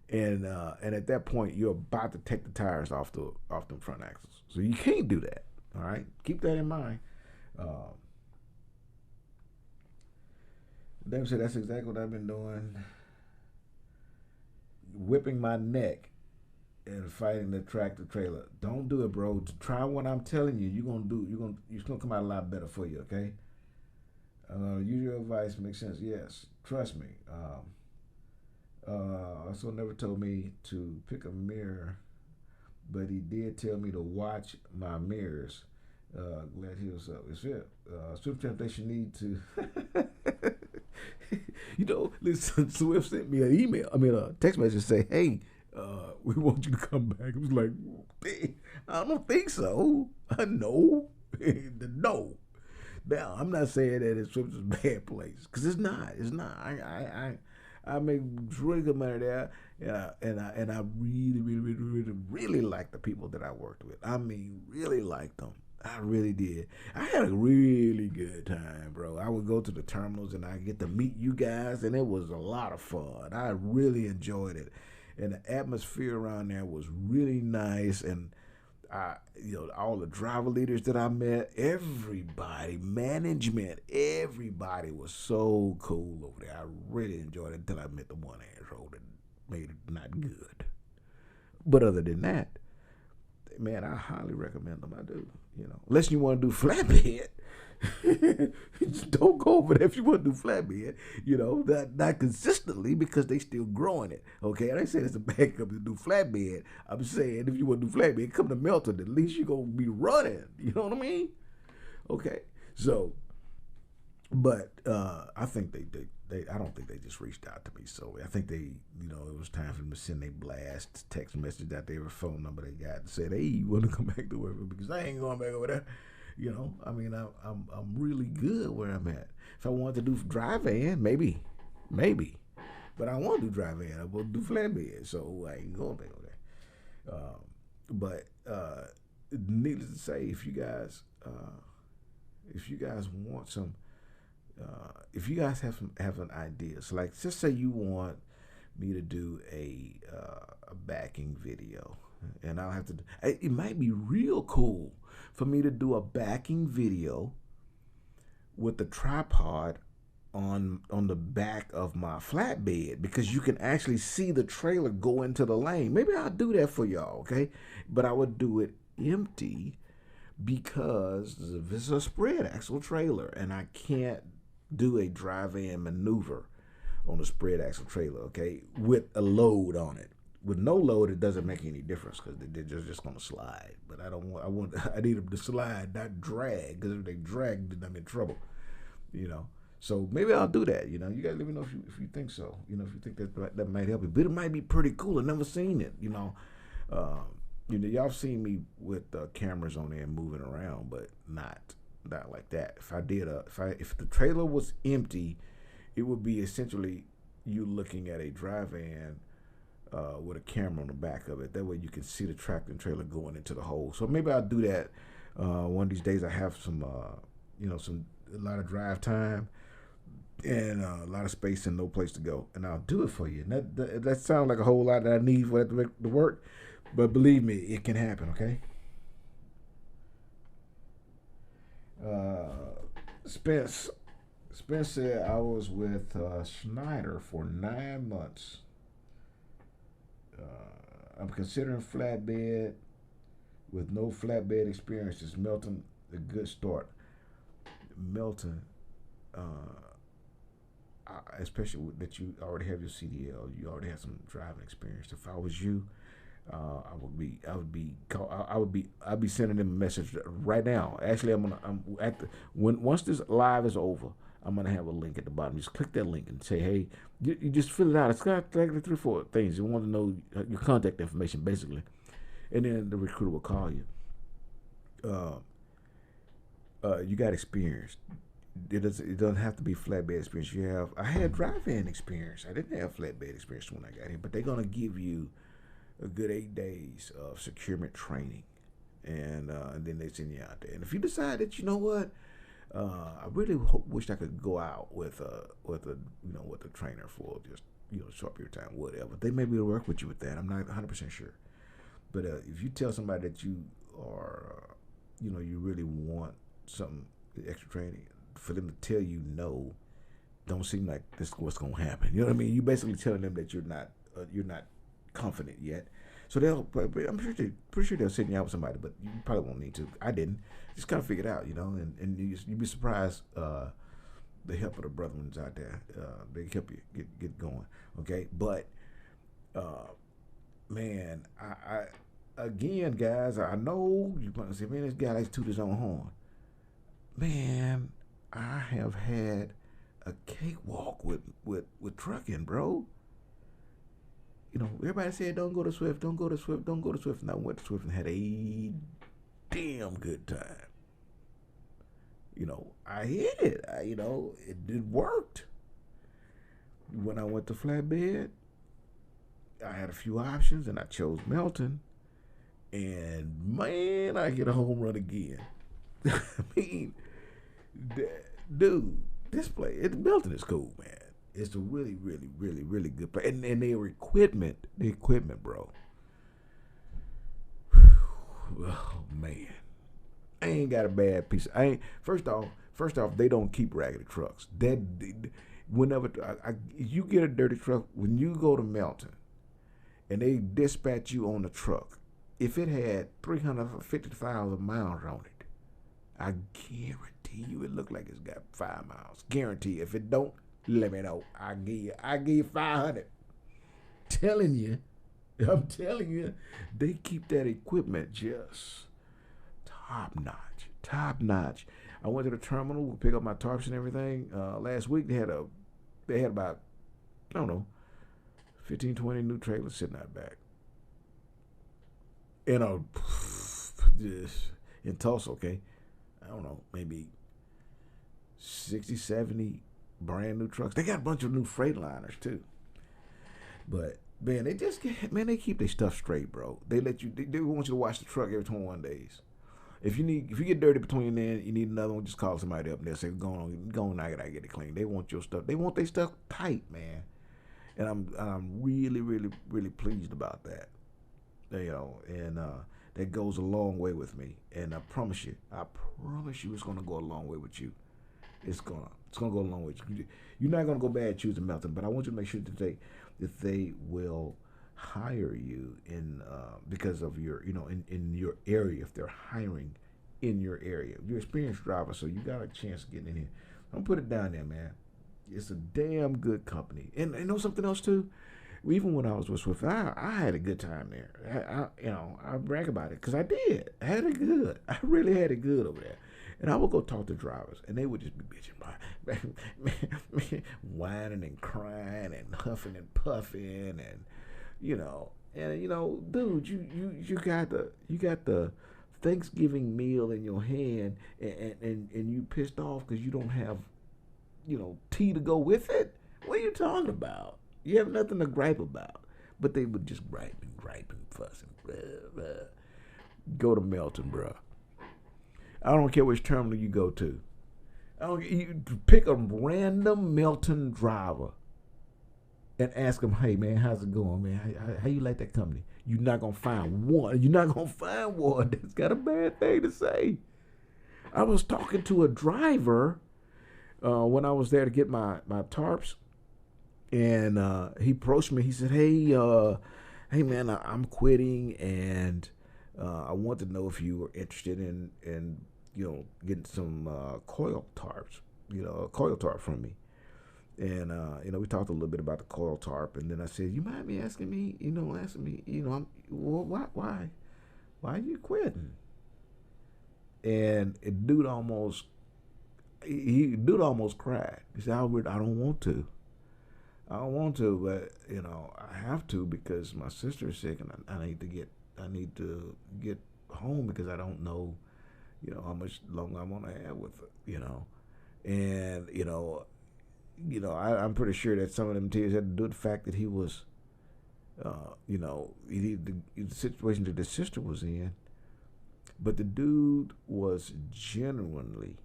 and at that point you're about to take the tires off the front axles. So you can't do that. All right, keep that in mind. David said that's exactly what I've been doing, whipping my neck and fighting the tractor trailer. Don't do it, bro. Try what I'm telling you. It's gonna come out a lot better for you. Okay. Use your advice. Makes sense. Yes. Trust me. Also never told me to pick a mirror, but he did tell me to watch my mirrors. Glad he was up. It's it. Swift Temptation need to. Listen. Swift sent me a text message say, "Hey, we want you to come back." I was like, I don't think so. No. No. Now, I'm not saying that Swift is a bad place, because it's not. It's not. I make really good money there. And I really like the people that I worked with. I mean, really liked them. I really did. I had a really good time, bro. I would go to the terminals and I get to meet you guys, and it was a lot of fun. I really enjoyed it, and the atmosphere around there was really nice. And all the driver leaders that I met, everybody, management, everybody was so cool over there. I really enjoyed it until I met the one asshole that made it not good. But other than that, man, I highly recommend them. I do. Unless you want to do flatbed, just don't go over there if you want to do flatbed. Not consistently because they still growing it. Okay, and I said it's a backup to do flatbed. I'm saying if you want to do flatbed, come to Melton. At least you're gonna be running. You know what I mean? Okay, so, but I think they I don't think they just reached out to me. So I think they, it was time for them to send a blast text message out there, a phone number they got, and said, "Hey, you want to come back to work?" Because I ain't going back over there. I mean, I'm really good where I'm at. If I wanted to do dry van, maybe, but I want to do dry van. I want to do flatbed, so I ain't going back over there. But needless to say, if you guys want some. If you guys have an idea, so like, just say you want me to do a backing video, and I'll have to. It might be real cool for me to do a backing video with the tripod on the back of my flatbed, because you can actually see the trailer go into the lane. Maybe I'll do that for y'all, okay? But I would do it empty because this is a spread axle trailer, and I can't do a dry van maneuver on a spread axle trailer, okay, with a load on it. With no load, it doesn't make any difference because they're just going to slide. But I need them to slide, not drag, because if they drag, then I'm in trouble, So maybe I'll do that, You guys let me know if you think so, if you think that might help you. But it might be pretty cool. I've never seen it, y'all seen me with cameras on there and moving around, but not like that. If the trailer was empty, it would be essentially you looking at a dry van with a camera on the back of it. That way you can see the tractor and trailer going into the hole. So maybe I'll do that one of these days. I have some, a lot of drive time and a lot of space and no place to go, and I'll do it for you. And that sounds like a whole lot that I need for it to make the work, but believe me, it can happen. Okay. Spence said I was with Schneider for 9 months. I'm considering flatbed with no flatbed experience. Is Melton a good start? Melton, especially that you already have your CDL, you already have some driving experience. If I was you, I'd be sending them a message right now. Actually, once this live is over, I'm gonna have a link at the bottom. Just click that link and say, hey, you just fill it out. It's got like 3 or 4 things. You want to know your contact information, basically, and then the recruiter will call you. You got experience. It doesn't have to be flatbed experience. I had dry van experience. I didn't have flatbed experience when I got here, but they're gonna give you a good 8 days of securement training, and then they send you out there. And if you decide that, you know what, I really wish I could go out with a trainer for just short period of time, whatever. They may be able to work with you with that. I'm not 100% sure, but if you tell somebody that you are, you really want something extra training, for them to tell you no, don't seem like this is what's gonna happen. You know what I mean? You basically telling them that you're not confident yet. So I'm pretty sure they'll send you out with somebody, but you probably won't need to. I didn't. Just kind of figure it out, and you'd be surprised the help of the brethren out there. They help you get going, okay? But, man, I again, guys, I know you're going to say, man, this guy likes to toot his own horn. Man, I have had a cakewalk with trucking, bro. Everybody said, don't go to Swift, don't go to Swift, don't go to Swift. And I went to Swift and had a damn good time. I hit it. It worked. when I went to Flatbed, I had a few options and I chose Melton. And man, I get a home run again. I mean, dude, this place, Melton is cool, man. It's a really, really, really, really good place. And their equipment, bro. Oh man, I ain't got a bad piece. I ain't. First off, they don't keep raggedy trucks. Whenever you get a dirty truck, when you go to Melton, and they dispatch you on the truck, if it had 350,000 miles on it, I guarantee you it looked like it's got 5 miles. Guarantee. If it don't, let me know. I give you 500. I'm telling you, they keep that equipment just top notch. I went to the terminal to pick up my tarps and everything. Last week they had about, I don't know, 15, 20 new trailers sitting out back. Just in Tulsa, okay? I don't know, maybe 60, 70 brand new trucks. They got a bunch of new Freightliners too. But man, they keep their stuff straight, bro. They want you to wash the truck every 21 days. If you get dirty between then, you need another one, just call somebody up and they'll say, go on, I gotta get it clean. They want your stuff. They want their stuff tight, man. And I'm really, really, really pleased about that. And that goes a long way with me. And I promise you, it's gonna go a long way with you. It's gonna go a long way. You're not gonna go bad choosing Melton, but I want you to make sure that they will hire you in because of your in your area. If they're hiring in your area, you're an experienced driver, so you got a chance of getting in here. Don't put it down there, man. It's a damn good company. And you know something else too. Even when I was with Swifty, I had a good time there. I brag about it because I did. I had it good. I really had it good over there. And I would go talk to drivers, and they would just be bitching, whining and crying and huffing and puffing, and dude, you got the Thanksgiving meal in your hand, and you pissed off because you don't have tea to go with it. What are you talking about? You have nothing to gripe about. But they would just gripe and fuss and go to Melton, bro. I don't care which terminal you go to. You pick a random Melton driver and ask them, hey man, how's it going, man? How you like that company? You're not gonna find one. That's got a bad thing to say. I was talking to a driver when I was there to get my tarps, and he approached me. He said, hey man, I'm quitting, and I want to know if you were interested in getting some coil tarps, a coil tarp from me. And we talked a little bit about the coil tarp, and then I said, you might be asking me, why are you quitting? And dude almost cried. He said, Albert, I don't want to, but I have to because my sister is sick, and I need to get home because I don't know, how much longer I'm gonna have with her, and I'm pretty sure that some of them tears had to do with the fact that he was, the situation that his sister was in, but the dude was genuinely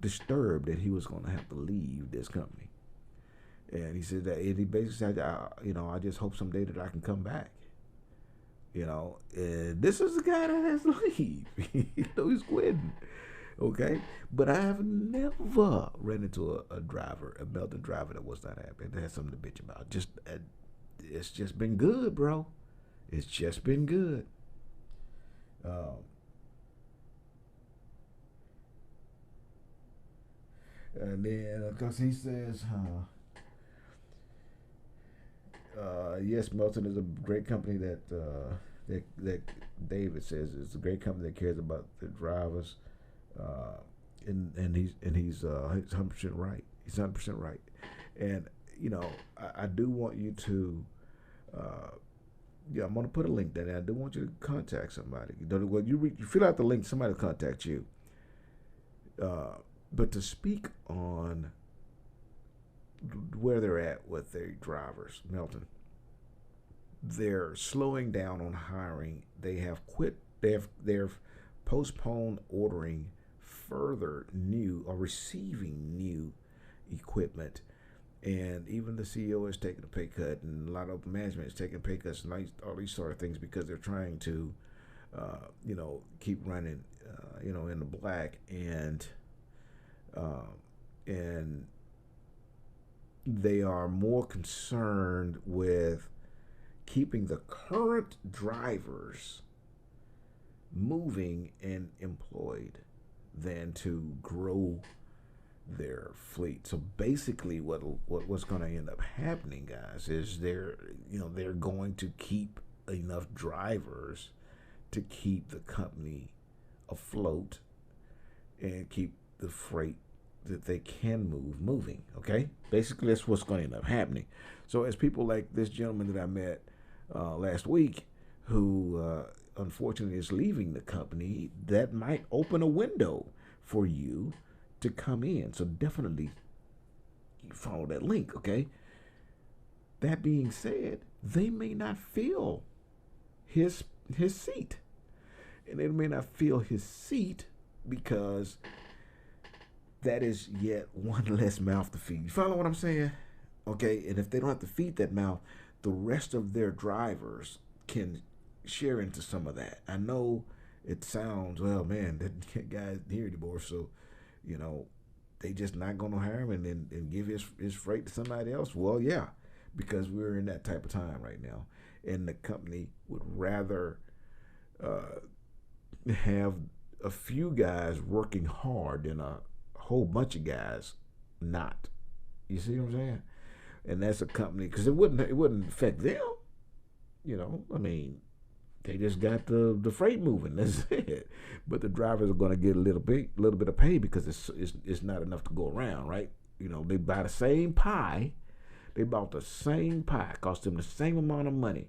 disturbed that he was going to have to leave this company. And he said that, and he basically said, I just hope someday that I can come back. And this is the guy that has to leave. He's quitting. Okay? But I have never ran into a Melton driver that was not happy, that had something to bitch about. It's just been good, bro. It's just been good. And then, because he says, yes, Melton is a great company that David says is a great company that cares about the drivers, and he's 100% right. He's 100% right. And I do want you to, I'm gonna put a link there. I do want you to contact somebody. When you fill out the link, somebody will contact you. But to speak on where they're at with their drivers, Melton, they're slowing down on hiring. They have quit. They've postponed ordering further new or receiving new equipment, and even the CEO is taking a pay cut, and a lot of management is taking pay cuts, and all these sort of things because they're trying to, keep running, in the black, and they are more concerned with keeping the current drivers moving and employed than to grow their fleet. So basically what's going to end up happening, guys, is they're going to keep enough drivers to keep the company afloat and keep the freight that they can move moving. Okay, basically that's what's going to end up happening. So as people like this gentleman that I met last week, who unfortunately is leaving the company, that might open a window for you to come in. So definitely follow that link. Okay, that being said, they may not fill his seat, and they may not fill his seat because that is yet one less mouth to feed. You follow what I'm saying? Okay, and if they don't have to feed that mouth, the rest of their drivers can share into some of that. I know it sounds, well, man, that guy's here anymore, so, they just not going to hire him and give his freight to somebody else. Well, yeah, because we're in that type of time right now, and the company would rather have a few guys working hard than a whole bunch of guys not. You see what I'm saying? And that's a company, because it wouldn't affect them. I mean, they just got the freight moving. That's it. But the drivers are going to get a little bit of pay because it's not enough to go around, right? They buy the same pie. They bought the same pie. Cost them the same amount of money.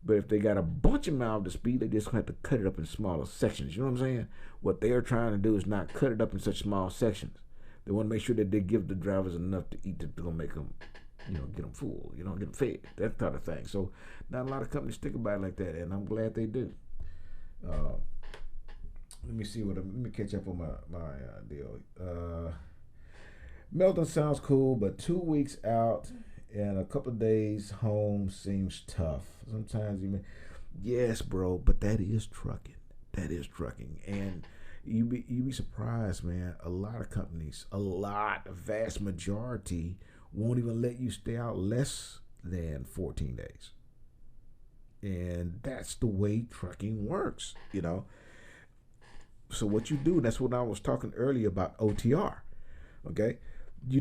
But if they got a bunch of miles to speed, they just have to cut it up in smaller sections. You know what I'm saying? What they are trying to do is not cut it up in such small sections. They want to make sure that they give the drivers enough to eat that they're going to make them, get them full, get them fed, that kind of thing. So not a lot of companies think about it like that, and I'm glad they do. Let me catch up on my deal. Melton sounds cool, but 2 weeks out and a couple of days home seems tough. Sometimes yes, bro, but that is trucking. That is trucking, and you be surprised, man. A lot of companies, a vast majority, won't even let you stay out less than 14 days. And that's the way trucking works, So what you do, that's what I was talking earlier about OTR. Okay? You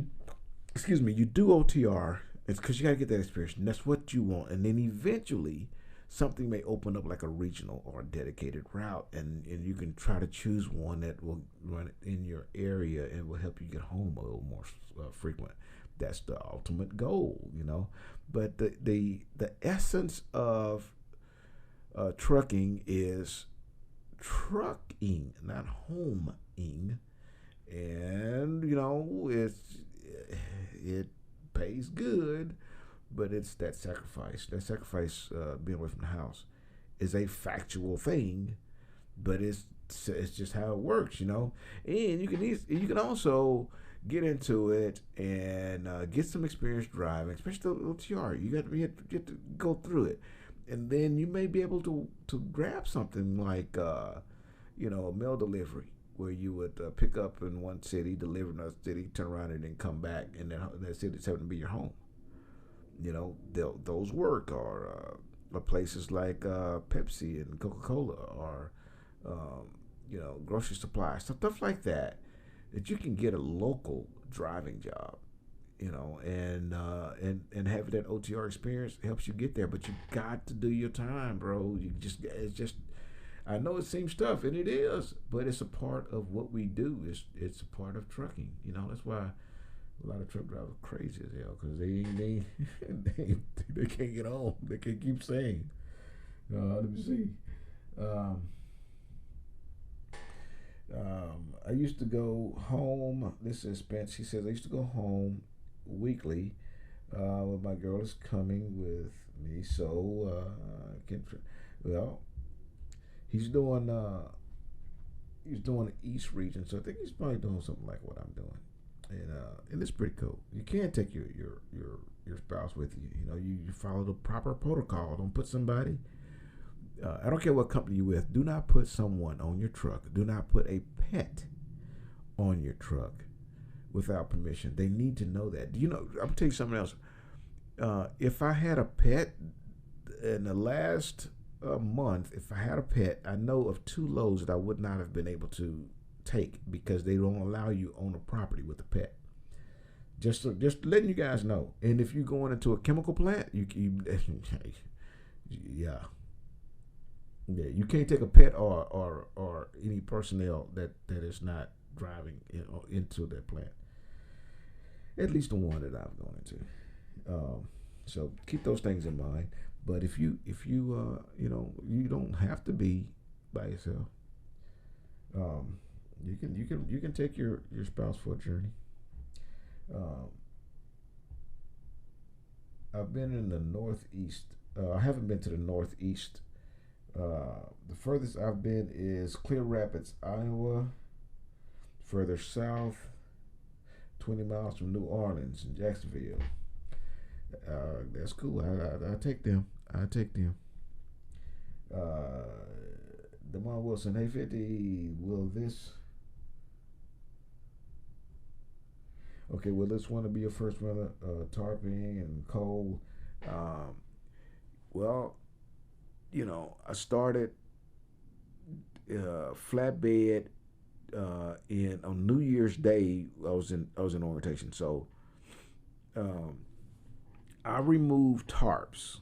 do OTR, it's because you got to get that experience. And that's what you want. And then eventually something may open up like a regional or a dedicated route, and you can try to choose one that will run in your area and will help you get home a little more frequent. That's the ultimate goal, But the essence of trucking is trucking, not homing, and it pays good, but it's that sacrifice. That sacrifice, being away from the house, is a factual thing, but it's just how it works, And you can also get into it and get some experience driving, especially the OTR. You have to go through it, and then you may be able to grab something like a mail delivery, where you would pick up in one city, deliver in another city, turn around and then come back, and then that city's having to be your home. Those work, or places like Pepsi and Coca-Cola, or grocery supply, stuff like that you can get a local driving job, and have that OTR experience helps you get there. But you got to do your time, bro. It's just. I know it seems tough, and it is, but it's a part of what we do. It's a part of trucking. That's why a lot of truck drivers are crazy as hell, because they can't get on. They can't keep saying. Let me see. I used to go home. This is Spence. He says I used to go home weekly. When my girl is coming with me, so well, he's doing the East region, so I think he's probably doing something like what I'm doing, and it's pretty cool. You can't take your spouse with you. You know, you follow the proper protocol. Don't put somebody. I don't care what company you're with. Do not put someone on your truck. Do not put a pet on your truck without permission. They need to know that. You know, I'm gonna tell you something else. If I had a pet in the last month, if I had a pet, I know of 2 loads that I would not have been able to take because they don't allow you on the property with a pet. Just letting you guys know. And if you're going into a chemical plant, you yeah. Yeah, you can't take a pet or any personnel that is not driving into that plant. At least the one that I've gone into. So keep those things in mind. But if you you know, you don't have to be by yourself. You can take your spouse for a journey. Um, I've been in the Northeast. I haven't been to the Northeast. The furthest I've been is Clear Rapids, Iowa. Further south, 20 miles from New Orleans and Jacksonville. That's cool. I take them. I take them. Demar Wilson, hey 50, will this? Okay, will this one to be your first runner? Tarping and coal. Well, you know, I started flatbed in on New Year's Day. I was in orientation, so um, I removed tarps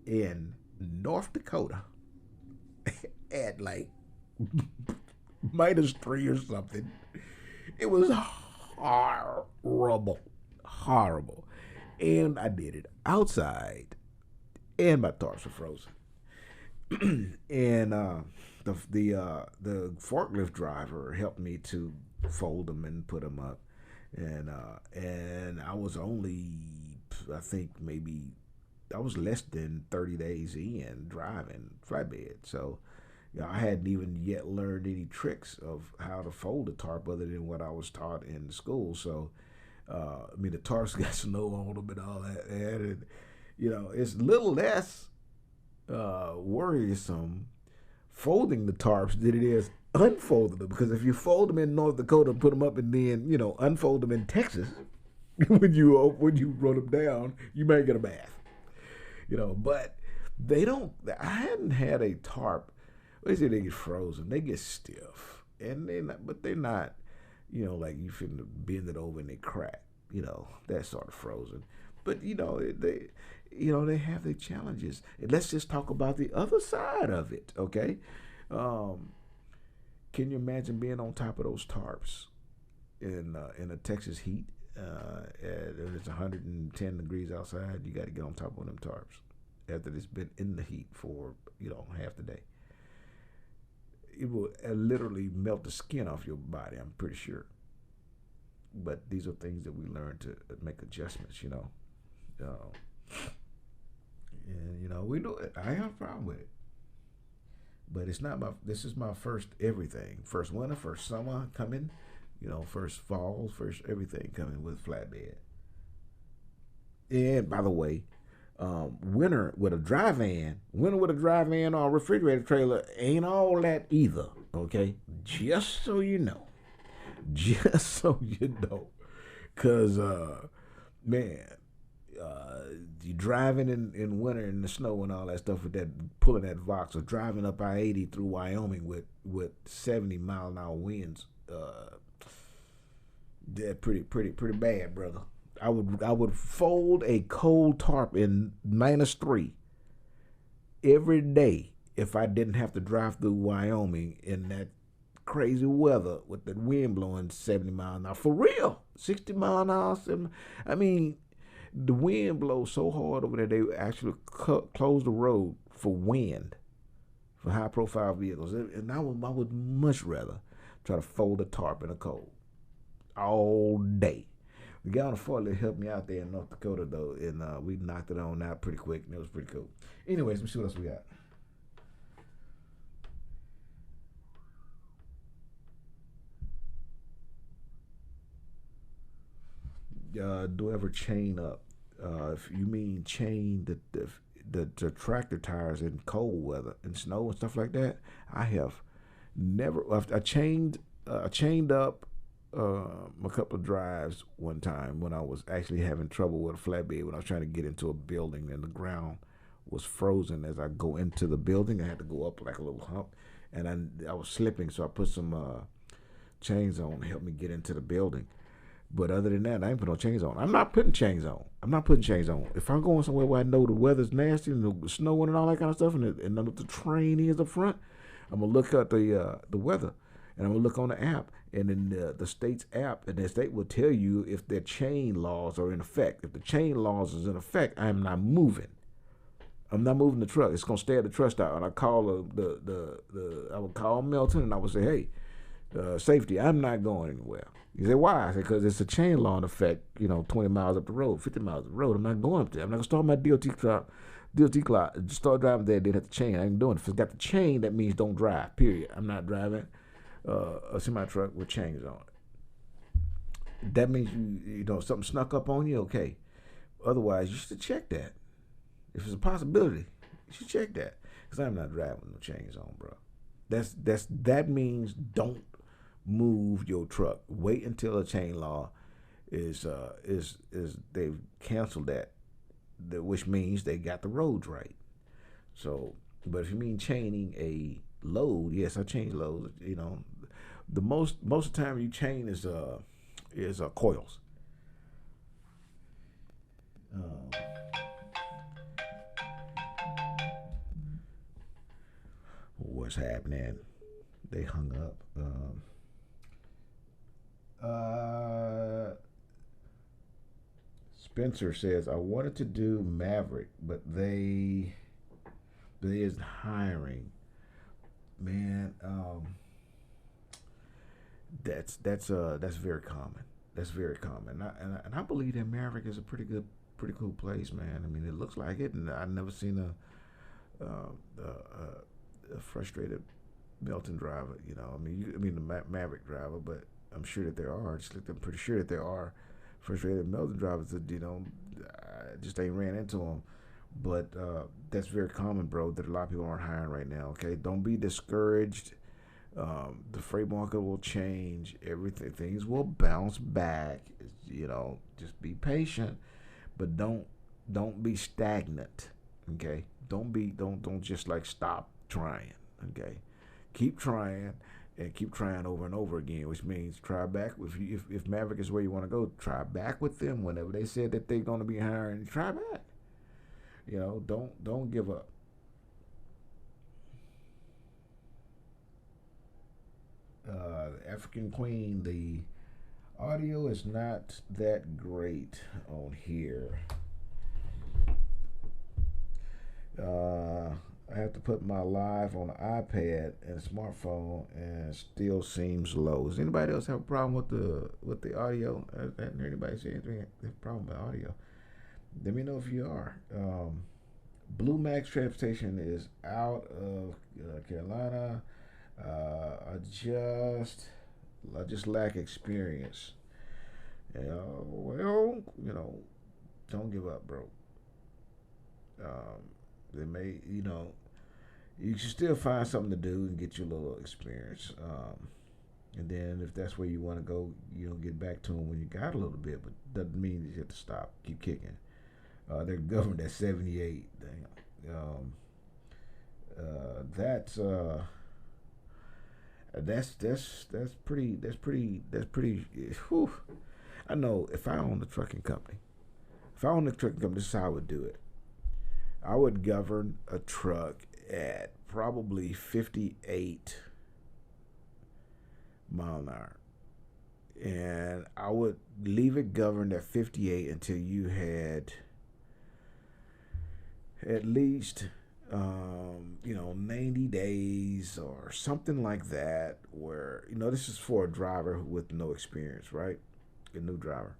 in North Dakota at like -3 or something. It was horrible, horrible, and I did it outside, and my tarps were frozen. And the forklift driver helped me to fold them and put them up, and I was only, I think maybe I was less than 30 days in driving flatbed, so I hadn't even yet learned any tricks of how to fold a tarp other than what I was taught in school. So I mean, the tarps got snow on them and all that, and you know, it's a little less worrisome folding the tarps than it is unfolding them, because if you fold them in North Dakota and put them up and then, you know, unfold them in Texas, when you run them down, you might get a bath, you know. But they don't. I hadn't had a tarp. They say they get frozen, they get stiff, and but they're not, you know, like you finna bend it over and they crack, you know, that sort of frozen. But you know, they have their challenges. And let's just talk about the other side of it, okay? Can you imagine being on top of those tarps in a Texas heat? It's 110 degrees outside. You got to get on top of them tarps after it's been in the heat for, you know, half the day. It will literally melt the skin off your body, I'm pretty sure. But these are things that we learn to make adjustments, you know. And you know, we do it. I have a problem with it, but it's not my. This is my first everything. First winter, first summer coming. You know, first fall, first everything coming with flatbed. And by the way, winter with a dry van or a refrigerator trailer ain't all that either. Okay, just so you know, just so you know, cause man. You driving in winter in the snow and all that stuff with that pulling that Vox, or driving up I-80 through Wyoming with 70-mile-an-hour winds. They're pretty bad, brother. I would fold a cold tarp in -3 every day if I didn't have to drive through Wyoming in that crazy weather with the wind blowing 70 miles an hour. For real, 60 mile an hour. I mean, the wind blows so hard over there, they actually close the road for wind for high profile vehicles. And I would much rather try to fold a tarp in the cold all day. The guy on the forklift helped me out there in North Dakota though, and we knocked it on out pretty quick, and it was pretty cool. Anyways, let me see what else we got. Do ever chain up? If you mean chain the tractor tires in cold weather and snow and stuff like that, I have never. I chained up a couple of drives one time when I was actually having trouble with a flatbed when I was trying to get into a building and the ground was frozen as I go into the building. I had to go up like a little hump, and I was slipping, so I put some chains on to help me get into the building. But other than that, I ain't put no chains on. I'm not putting chains on. If I'm going somewhere where I know the weather's nasty and the snowing and all that kind of stuff, and the train is up front, I'm gonna look at the weather, and I'm gonna look on the app, and then the state's app, and the state will tell you if their chain laws are in effect. If the chain laws is in effect, I am not moving. I'm not moving the truck. It's gonna stay at the truck stop. And I call I would call Melton, and I would say, hey, safety, I'm not going anywhere. You say, why? I said, because it's a chain law in effect, 20 miles up the road, 50 miles up the road. I'm not going up there. I'm not going to start my DOT clock, start driving there, then have the chain. I ain't doing it. If it's got the chain, that means don't drive, period. I'm not driving a semi-truck with chains on it. That means something snuck up on you, okay. Otherwise, you should check that. If it's a possibility, you should check that. Because I'm not driving with no chains on, bro. That means don't move your truck. Wait until a chain law is they've canceled that, which means they got the roads right. So, but if you mean chaining a load, yes, I change loads. The most of the time you chain is coils. What's happening? They hung up. Spencer says, I wanted to do Maverick, but they is hiring. Man, that's very common. That's very common. And I believe that Maverick is a pretty cool place, man. I mean, it looks like it, and I've never seen a frustrated Melton driver. The Maverick driver, but I'm sure that there are. I'm pretty sure that there are frustrated Melton drivers that just ain't ran into them. But that's very common, bro. That a lot of people aren't hiring right now. Okay, don't be discouraged. The freight market will change. Everything, things will bounce back. Just be patient, but don't be stagnant. Okay, don't just like stop trying. Okay, keep trying. And keep trying over and over again, which means try back. If Maverick is where you want to go, try back with them. Whenever they said that they're going to be hiring, try back. Don't give up. African Queen, the audio is not that great on here. I have to put my live on the iPad and smartphone, and it still seems low. Does anybody else have a problem with the audio? I haven't heard anybody say anything have a problem with audio. Let me know if you are. Blue Max Transportation is out of Carolina. I just lack experience. Don't give up, bro. They may, you should still find something to do and get you a little experience. And then if that's where you want to go, get back to them when you got a little bit, but doesn't mean you have to stop. Keep kicking. They're governed at 78. That's pretty. Whew. I know if I owned a trucking company, this is how I would do it. I would govern a truck at probably 58 mile an hour. And I would leave it governed at 58 until you had at least you know, 90 days or something like that, where, you know, this is for a driver with no experience, right? A new driver.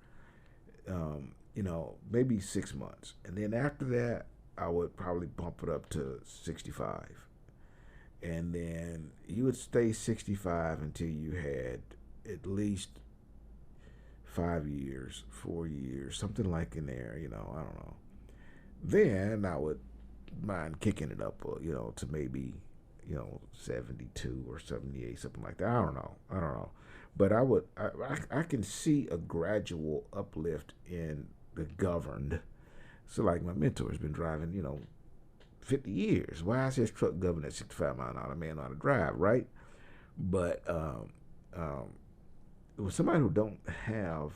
You know, maybe 6 months. And then after that, I would probably bump it up to 65. And then you would stay 65 until you had at least 5 years, 4 years, something like in there, you know, I don't know. Then I would mind kicking it up, you know, to maybe, you know, 72 or 78, something like that. I don't know. I don't know. But I can see a gradual uplift in the governed. So, like, my mentor's been driving, you know, 50 years. Why is his truck governed at 65 mile an hour? Man on a drive, right? But with somebody who don't have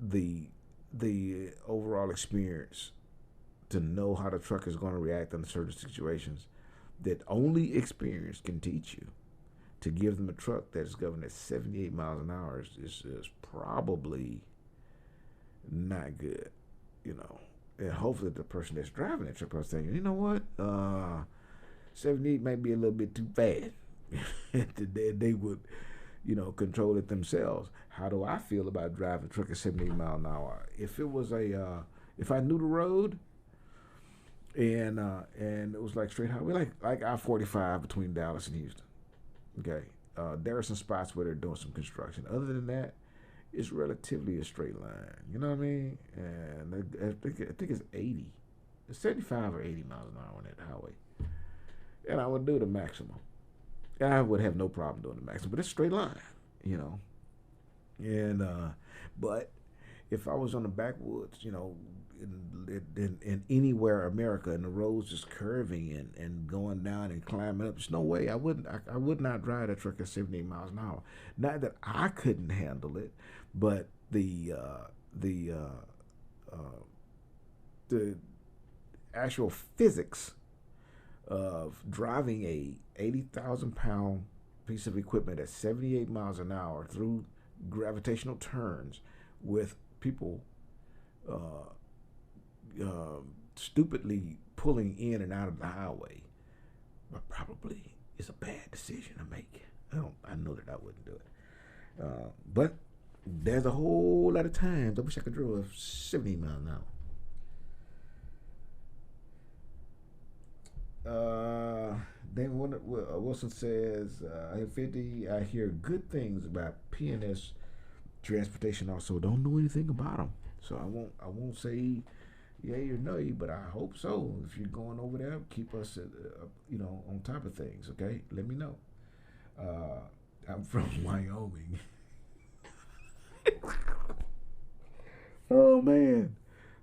the the overall experience to know how the truck is going to react under certain situations, that only experience can teach you, to give them a truck that's governed at 78 miles an hour is probably not good, you know. And hopefully the person that's driving that truck is saying, you know what, 78 might be a little bit too fast. They would, you know, control it themselves. How do I feel about driving a truck at 78 miles an hour? If it was if I knew the road, and it was like straight highway, like I-45 between Dallas and Houston. Okay, there are some spots where they're doing some construction. Other than that, it's relatively a straight line. You know what I mean? And I think it's 80, it's 75 or 80 miles an hour on that highway. And I would do the maximum. And I would have no problem doing the maximum, but it's straight line, you know. And but if I was on the backwoods, you know, in anywhere America, and the roads just curving and going down and climbing up, there's no way I would not drive that truck at 78 miles an hour. Not that I couldn't handle it, but the actual physics of driving a 80,000 pound piece of equipment at 78 miles an hour through gravitational turns with people uh, stupidly pulling in and out of the highway, but probably is a bad decision to make. I know that I wouldn't do it. But there's a whole lot of times I wish I could drive 70 miles an hour. David Wilson says, I have 50. I hear good things about PNS transportation. Also, don't know anything about them, so I won't say yay or nay, but I hope so. If you're going over there, keep us you know, on top of things. Okay, let me know. I'm from Wyoming. Oh man,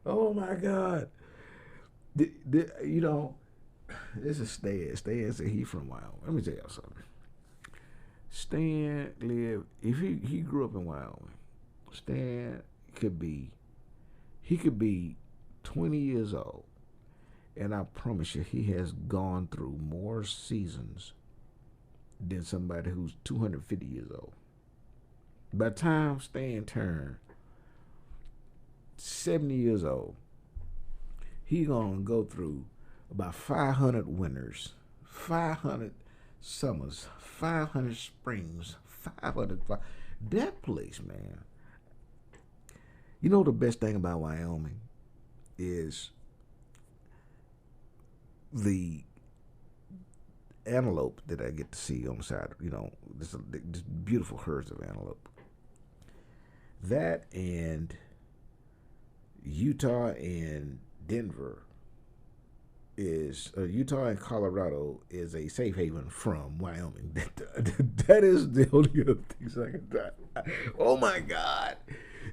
oh my God. You know, this is Stan. Stan said he from Wyoming. Let me tell y'all something. Stan lived. If he grew up in Wyoming, Stan could be. He could be 20 years old, and I promise you, he has gone through more seasons than somebody who's 250 years old. By the time Stan turned 70 years old, he gonna go through about 500 winters, 500 summers, 500 springs, 500. That place, man. You know the best thing about Wyoming is the antelope that I get to see on the side. You know, this beautiful herds of antelope. That and Utah and Denver is Utah and Colorado is a safe haven from Wyoming. That is the only other things I can drive. Oh my God.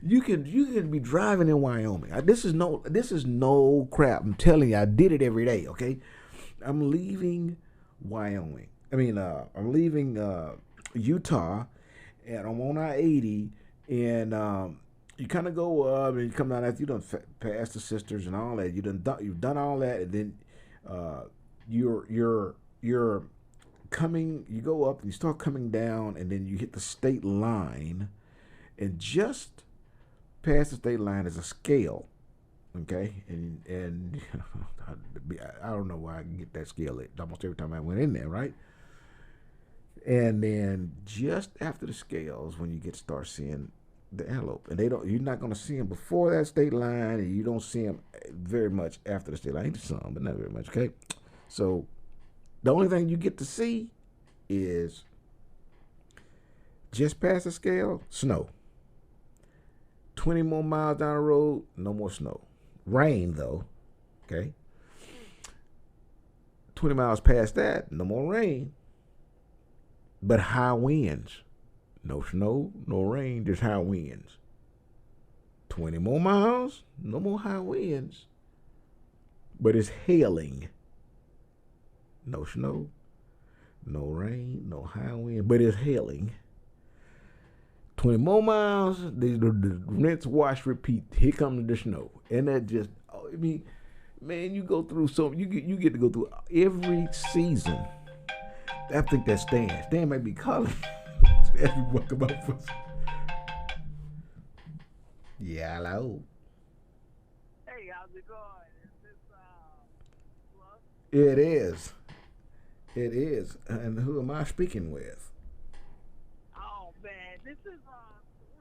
You can be driving in Wyoming. This is no crap. I'm telling you, I did it every day. Okay, I'm leaving Wyoming. I'm leaving Utah, and I'm on I-80, and you kind of go up and you come down after you done past the sisters and all that. You've done all that, and then you're coming. You go up and you start coming down, and then you hit the state line, and just past the state line is a scale, Okay, and I don't know why I can get that scale almost every time I went in there, right? And then just after the scales, when you get to start seeing the antelope, and you're not going to see them before that state line, and you don't see them very much after the state line. Some, but not very much. Okay, so the only thing you get to see is just past the scale, snow. 20 more miles down the road, no more snow. Rain though, okay. 20 miles past that, no more rain, but high winds. No snow, no rain, just high winds. 20 more miles, no more high winds, but it's hailing. No snow, no rain, no high wind, but it's hailing. 20 more miles, the rinse, wash, repeat. Here comes the snow. And that just, I mean, man, you go through you get to go through every season. I think that's Stan. Stan might be calling. As we walk about for. Yeah, hello. Hey, how's it going? Is this Fluff? It is. It is. And who am I speaking with? Oh man, this is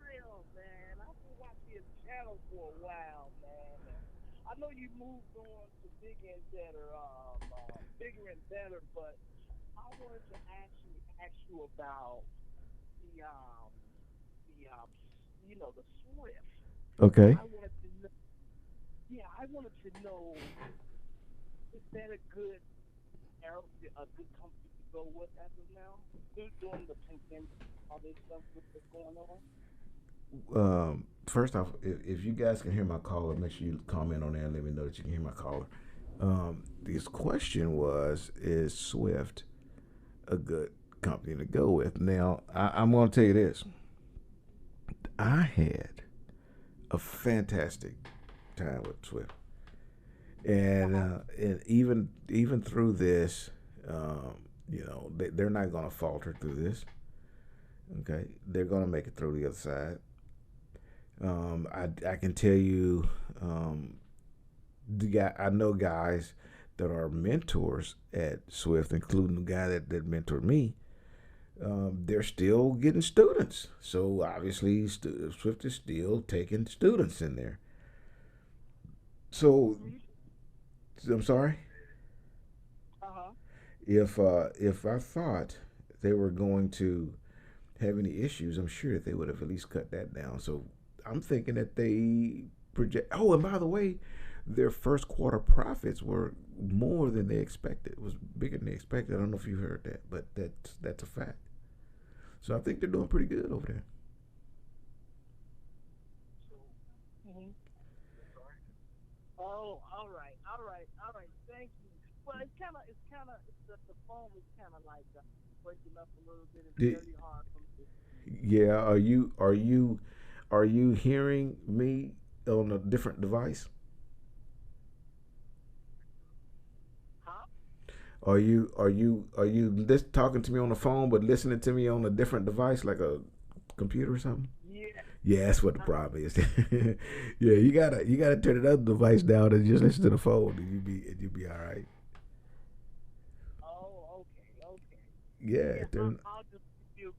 real man. I've been watching your channel for a while, man. And I know you moved on to bigger and better, but I wanted to actually ask you about the the Swift. Okay. I wanted to know, yeah, I wanted to know, is that a good company to go with as of now? Who's doing the pandemic, all this stuff that's going on? First off, if you guys can hear my caller, make sure you comment on there and let me know that you can hear my caller. This question was, is Swift a good company to go with? Now, I'm going to tell you this. I had a fantastic time with Swift, and even through this, they're not going to falter through this. Okay, they're going to make it through the other side. I can tell you, I know guys that are mentors at Swift, including the guy that mentored me. They're still getting students, so obviously Swift is still taking students in there. So I'm sorry Uh-huh. if I thought they were going to have any issues, I'm sure that they would have at least cut that down. So I'm thinking that they project. Oh, and by the way, their first quarter profits were more than they expected. It was bigger than they expected. I don't know if you heard that, but that's a fact. So I think they're doing pretty good over there. Mm-hmm. Oh, all right. Thank you. Well, the phone is kind of like breaking up a little bit. It's Did, very hard for me. yeah, are you hearing me on a different device? Huh? Are you talking to me on the phone but listening to me on a different device like a computer or something? Yeah. Yeah, that's what the Uh-huh. problem is. Yeah, you gotta turn the other device down and just listen to the phone, and you be all right. Oh, okay, okay. Yeah, Yeah, turn. I'll just give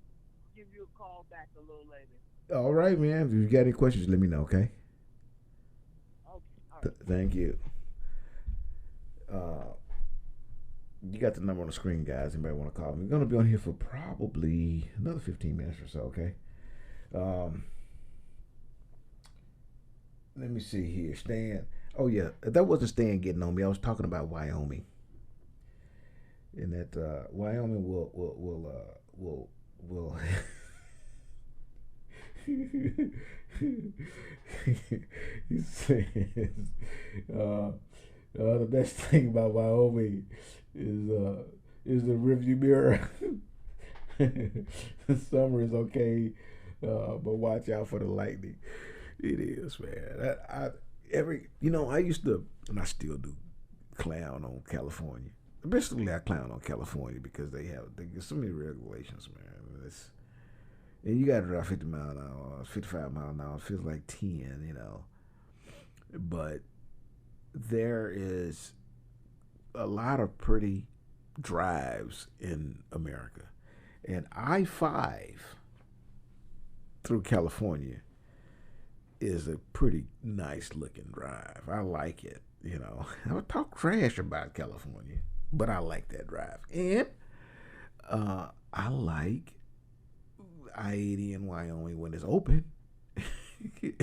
you a call back a little later. All right, man. If you got any questions, let me know. Okay. Okay, all right. Thank you. Uh, you got the number on the screen, guys. Anybody want to call me? We're gonna be on here for probably another 15 minutes or so. Okay. Um, Let me see here. Stan. Oh yeah, that wasn't Stan getting on me. I was talking about Wyoming, and that Wyoming will he says uh, the best thing about Wyoming is the review mirror. The summer is okay, but watch out for the lightning. It is, man. I used to, and I still do, clown on California. Basically, I clown on California because they get so many regulations, man. And you got to drive 50 mile an hour, 55 mile an hour. It feels like 10, But there is a lot of pretty drives in America, and I-5 through California is a pretty nice looking drive. I like it. I would talk trash about California, but I like that drive, and I like I-80 in Wyoming when it's open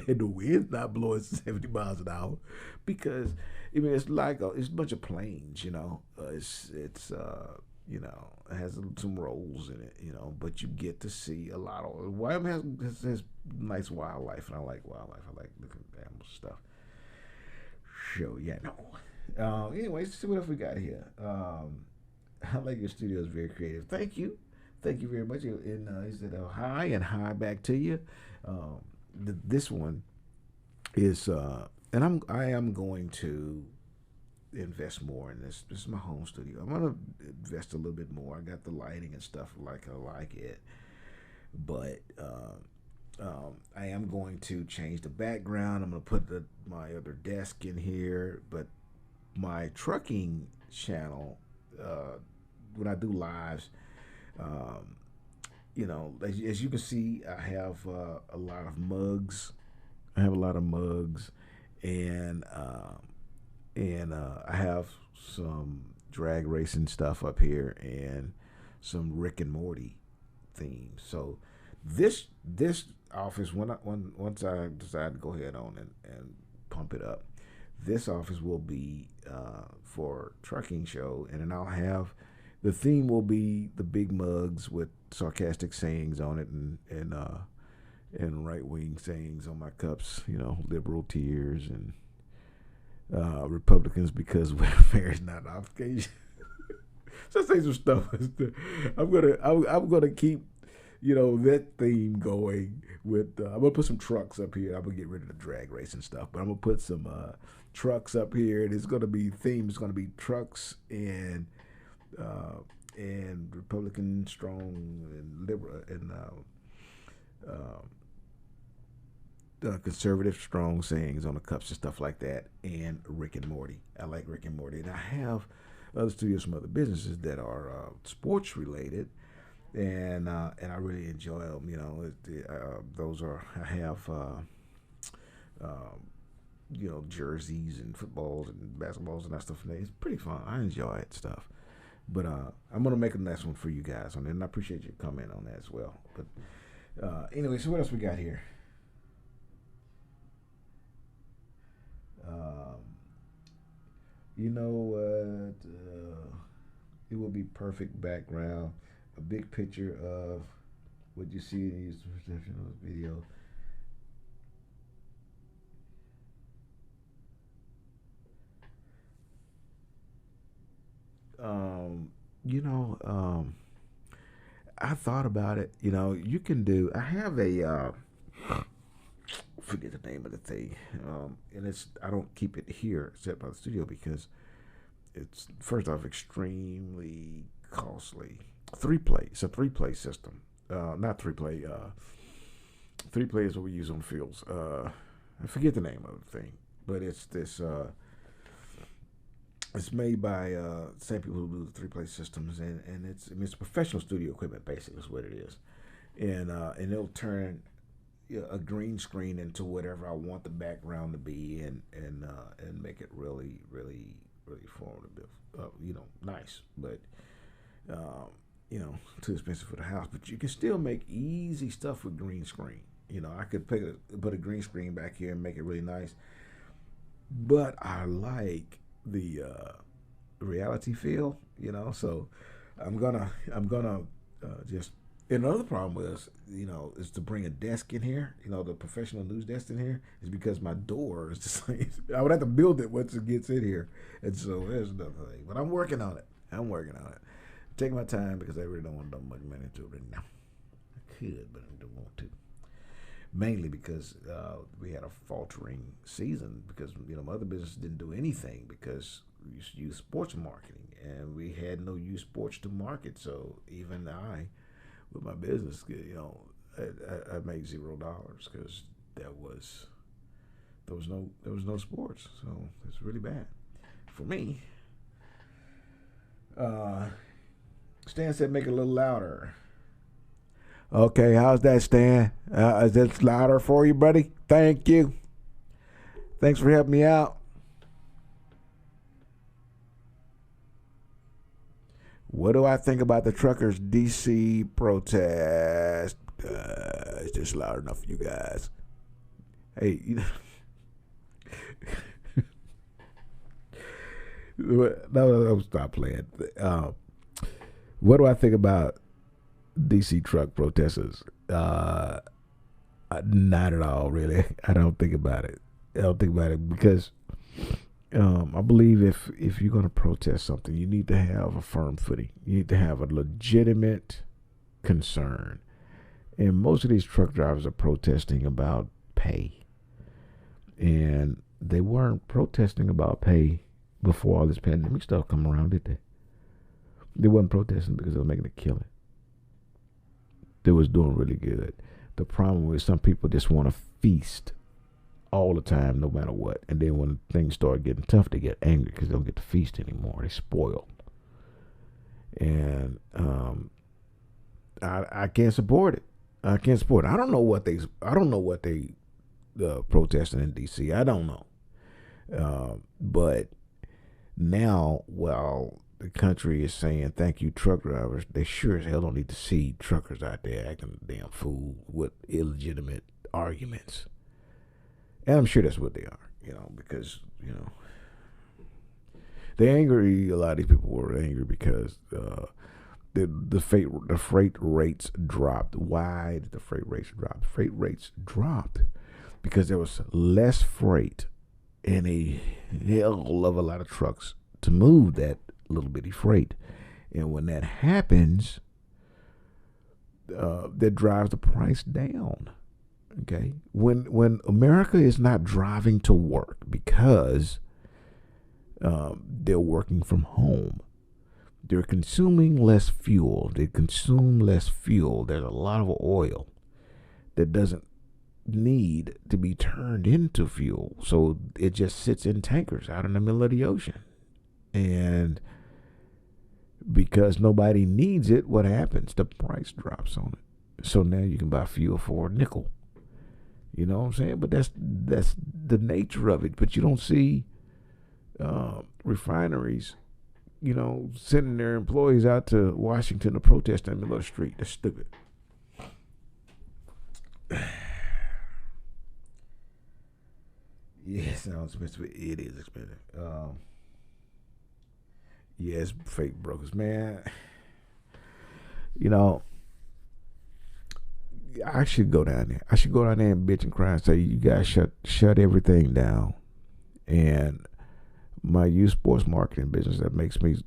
and the wind's not blowing 70 miles an hour, because it's like it's a bunch of plains. It has some rolls in it. But you get to see a lot of Wyoming has nice wildlife, and I like wildlife. I like looking at animal stuff. So yeah, no. Anyways, let's see what else we got here. I like your studio is very creative. Thank you very much. And he said, hi and hi back to you. This one is, and I am going to invest more in this. This is my home studio. I'm gonna invest a little bit more. I got the lighting and stuff like I like it, but I am going to change the background. I'm gonna put my other desk in here, but my trucking channel, when I do lives, as you can see, I have a lot of mugs. I have a lot of mugs, and I have some drag racing stuff up here and some Rick and Morty themes. So this office, once I decide to go ahead on and pump it up, this office will be for trucking show, and then I'll have the theme will be the big mugs with sarcastic sayings on it, and right wing sayings on my cups. Liberal tears and Republicans because welfare is not an obligation. So I say some stuff. I'm gonna keep that theme going with. I'm gonna put some trucks up here. I'm gonna get rid of the drag racing stuff, but I'm gonna put some trucks up here, and it's gonna be theme. It's gonna be trucks and Republican strong and liberal and conservative strong sayings on the cups and stuff like that, and Rick and Morty. I like Rick and Morty, and I have other studios from other businesses that are sports related, and I really enjoy them. Those are I have jerseys and footballs and basketballs and that stuff. And it's pretty fun. I enjoy it stuff. But I'm gonna make a next one for you guys on it, and I appreciate your comment on that as well. But anyway, so what else we got here? You know what? It will be perfect background. A big picture of what you see in these perception of the video. I thought about it. You can do. I have a. Forget the name of the thing, and I don't keep it here except by the studio because it's first off extremely costly. It's a 3-play system, not 3-play. 3-play is what we use on fields. I forget the name of the thing, but it's this. It's made by same people who do the 3-play systems, and it's professional studio equipment. Basically, is what it is, and it'll turn a green screen into whatever I want the background to be, and make it really, really, really formative. Nice, but too expensive for the house. But you can still make easy stuff with green screen. I could put a green screen back here and make it really nice. But I like the reality feel. So I'm gonna just. And another problem is to bring a desk in here, the professional news desk in here, is because my door is the same. I would have to build it once it gets in here. And so there's another thing. But I'm working on it. I'm taking my time because I really don't want to dump much money into it right now. I could, but I don't want to. Mainly because we had a faltering season because, my other business didn't do anything because we used to use sports marketing. And we had no youth sports to market. So even with my business, I made $0 because that was there was no sports, so it's really bad for me. Stan said, make it a little louder. Okay, how's that, Stan? Is that louder for you, buddy? Thank you. Thanks for helping me out. What do I think about the truckers' DC protest? Is this loud enough for you guys? Hey, no, stop playing. What do I think about DC truck protesters? Not at all, really. I don't think about it. Because I believe if you're going to protest something, you need to have a firm footing. You need to have a legitimate concern. And most of these truck drivers are protesting about pay. And they weren't protesting about pay before all this pandemic stuff come around, did they? They weren't protesting because they were making a killing. They was doing really good. The problem was some people just want to feast all the time, no matter what. And then when things start getting tough, they get angry because they don't get to feast anymore. They spoil. And I can't support it. I can't support it. I don't know what they protesting in DC. I don't know. But now, while the country is saying thank you, truck drivers, they sure as hell don't need to see truckers out there acting a damn fool with illegitimate arguments. And I'm sure that's what they are, because, they're angry. A lot of these people were angry because the freight rates dropped. Why did the freight rates drop? The freight rates dropped because there was less freight and a hell of a lot of trucks to move that little bitty freight. And when that happens, that drives the price down. Okay, when America is not driving to work because they're working from home, they're consuming less fuel. They consume less fuel. There's a lot of oil that doesn't need to be turned into fuel, so it just sits in tankers out in the middle of the ocean. And because nobody needs it, what happens? The price drops on it. So now you can buy fuel for a nickel. You know what I'm saying? But that's the nature of it. But you don't see refineries, sending their employees out to Washington to protest in the middle of the street. That's stupid. Yeah, it sounds expensive. It is expensive. Yeah, it's fake brokers, man. I should go down there. And bitch and cry and say, you guys shut everything down. And my youth sports marketing business that makes me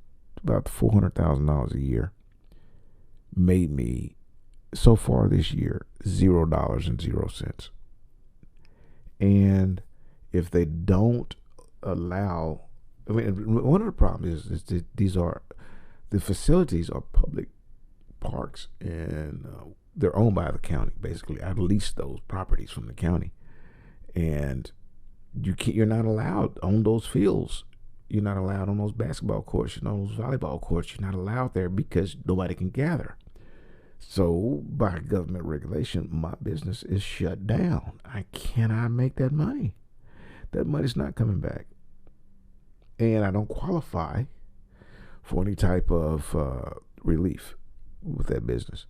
about $400,000 a year made me so far this year $0.00. And if they don't allow, one of the problems is that the facilities are public parks and they're owned by the county. Basically, I lease those properties from the county, and you're not allowed on those fields. You're not allowed on those basketball courts. Those volleyball courts. You're not allowed there because nobody can gather. So by government regulation, my business is shut down. I cannot make that money. That money's not coming back, and I don't qualify for any type of relief with that business.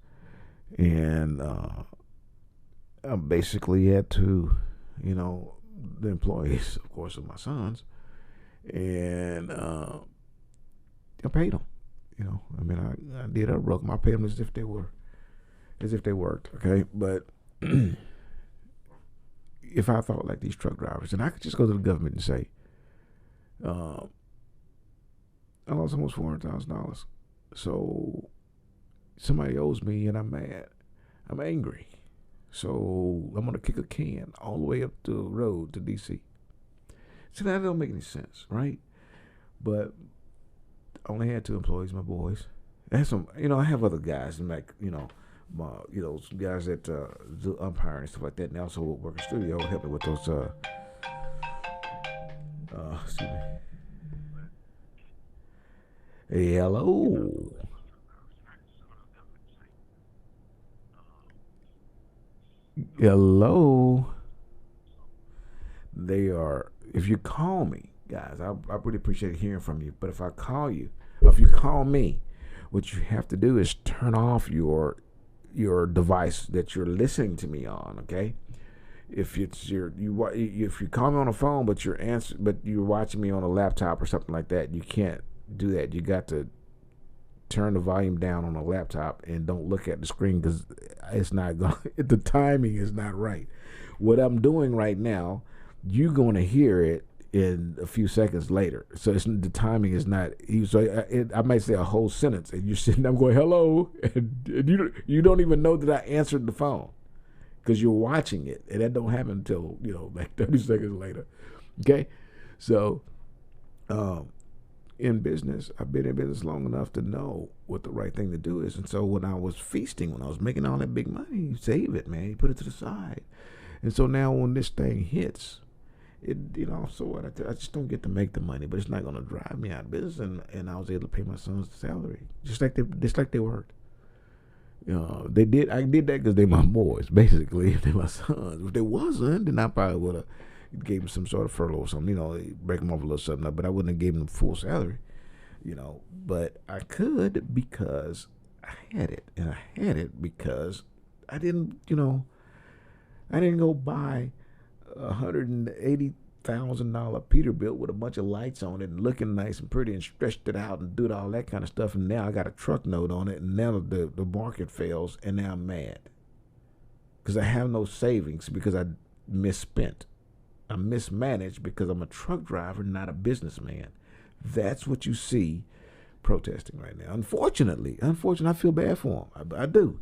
And I basically had to, the employees, of course, of my sons, and I paid them. I did. I broke them. I paid them as if they worked. Okay, but if I thought like these truck drivers, and I could just go to the government and say, I lost almost $400,000, so somebody owes me and I'm mad. I'm angry. So I'm going to kick a can all the way up the road to DC. See, that don't make any sense, right? But I only had 2 employees, my boys. I had some, I have other guys, and like, some guys that do umpiring and stuff like that, and they also work in studio, help me with those Excuse me. Hello. Hello. They are. If you call me, guys, I really appreciate hearing from you. But if I call you, if you call me, what you have to do is turn off your device that you're listening to me on. Okay. If it's if you call me on the phone, but you're watching me on a laptop or something like that, you can't do that. You got to turn the volume down on a laptop and don't look at the screen because it's not going. The timing is not right. What I'm doing right now, you're going to hear it in a few seconds later. So the timing is not. So I might say a whole sentence, and you're sitting there going hello, and you don't even know that I answered the phone because you're watching it, and that don't happen until like 30 seconds later. Okay, so. In business, I've been in business long enough to know what the right thing to do is. And so when I was feasting, when I was making all that big money, you save it, man. You put it to the side. And so now when this thing hits, so what? I just don't get to make the money, but it's not going to drive me out of business. And I was able to pay my sons the salary, just like they worked. I did that because they're my boys, basically. They're my sons. If they wasn't, then I probably would have gave them some sort of furlough or something, break them off a little something, but I wouldn't have given them full salary, but I could because I had it, and I had it because I didn't go buy $180,000 Peterbilt with a bunch of lights on it and looking nice and pretty and stretched it out and do all that kind of stuff, and now I got a truck note on it, and now the market fails, and now I'm mad because I have no savings because I misspent. I'm mismanaged because I'm a truck driver, not a businessman. That's what you see protesting right now. Unfortunately, I feel bad for them. I do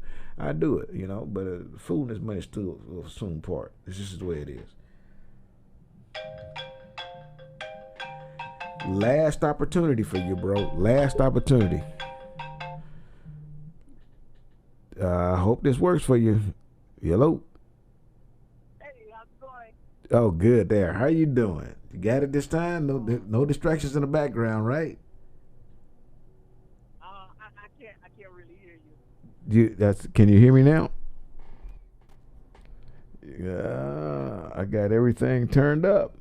it, but fooling is money still will soon part. It's just the way it is. Last opportunity for you, bro. Last opportunity. I hope this works for you. Hello. Oh, good there. How you doing? You got it this time? No distractions in the background, right? I can't really hear you. Can you hear me now? Yeah, I got everything turned up.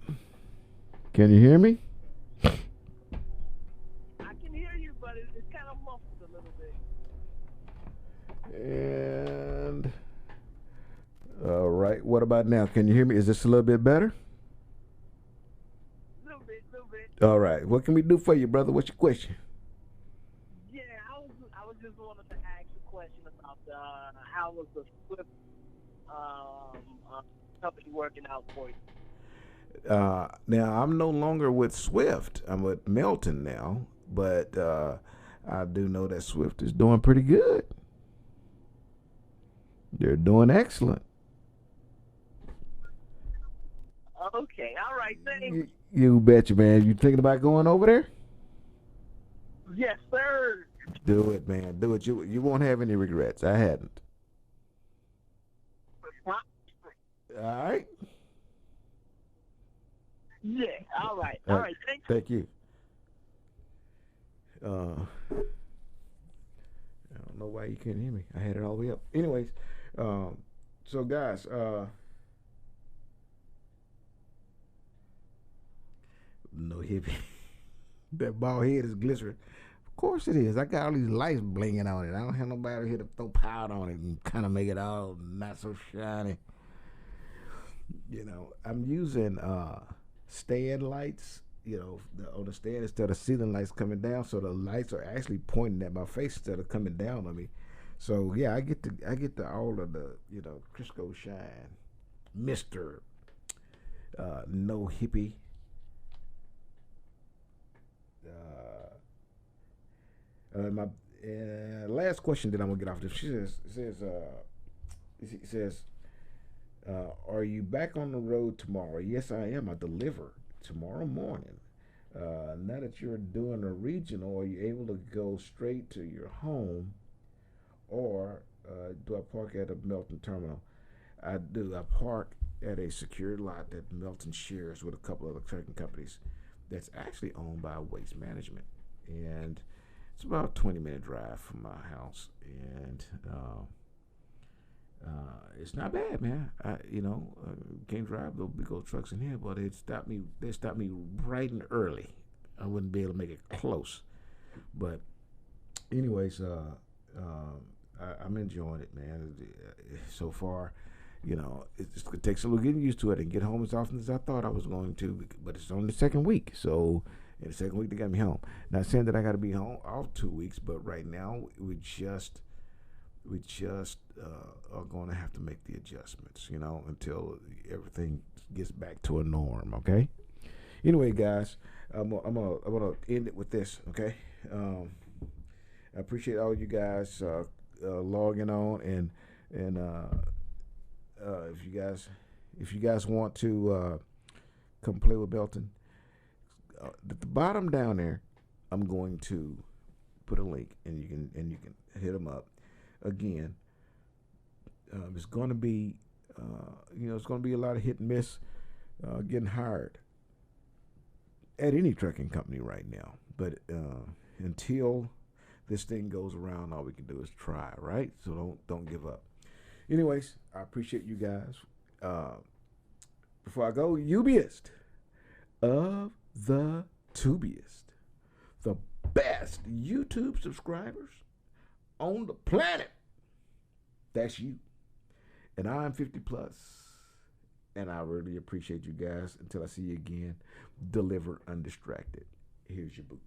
Can you hear me? I can hear you, but it's kind of muffled a little bit. And all right, what about now? Can you hear me? Is this a little bit better? Little bit. All right, what can we do for you, brother? What's your question? Yeah, I was just wanted to ask a question about how was the Swift company working out for you? Now I'm no longer with Swift. I'm with Melton now, but I do know that Swift is doing pretty good. They're doing excellent. Okay, all right, thanks. You betcha, man. You thinking about going over there? Yes, sir. Do it, man. Do it. You won't have any regrets. I hadn't. All right. Yeah, all right. Thanks. Thank you. I don't know why you couldn't hear me. I had it all the way up. Anyways, so guys, no hippie. That bald head is glycerin. Of course it is. I got all these lights blinging on it. I don't have nobody here to throw powder on it and kind of make it all not so shiny. I'm using stand lights. On the stand instead of ceiling lights coming down, so the lights are actually pointing at my face instead of coming down on me. So yeah, I get the all of the Crisco shine, Mister No Hippie. My last question that I'm gonna get off this. She says, "Are you back on the road tomorrow?" Yes, I am. I deliver tomorrow morning. Now that you're doing a regional, are you able to go straight to your home, or do I park at a Melton terminal? I do. I park at a secured lot that Melton shares with a couple of other trucking companies. that's actually owned by Waste Management, and it's about a 20-minute drive from my house, and it's not bad, man. Can't drive those big old trucks in here, but they stopped me bright and early. I wouldn't be able to make it close, but anyways, I'm enjoying it, man. So far, it takes a little getting used to it and get home as often as I thought I was going to. But it's only the second week, so in the second week they got me home. Not saying that I got to be home all 2 weeks, but right now we just are going to have to make the adjustments, until everything gets back to a norm. Okay. Anyway, guys, I'm gonna end it with this. Okay. I appreciate all you guys logging on, and if you guys want to come play with Melton, at the bottom down there, I'm going to put a link, and you can hit them up. Again, it's going to be it's going to be a lot of hit and miss getting hired at any trucking company right now. But until this thing goes around, all we can do is try, right? So don't give up. Anyways, I appreciate you guys. Before I go, Ubiest of the Tubiest, the best YouTube subscribers on the planet. That's you. And I'm 50 plus. And I really appreciate you guys. Until I see you again, deliver undistracted. Here's your boop.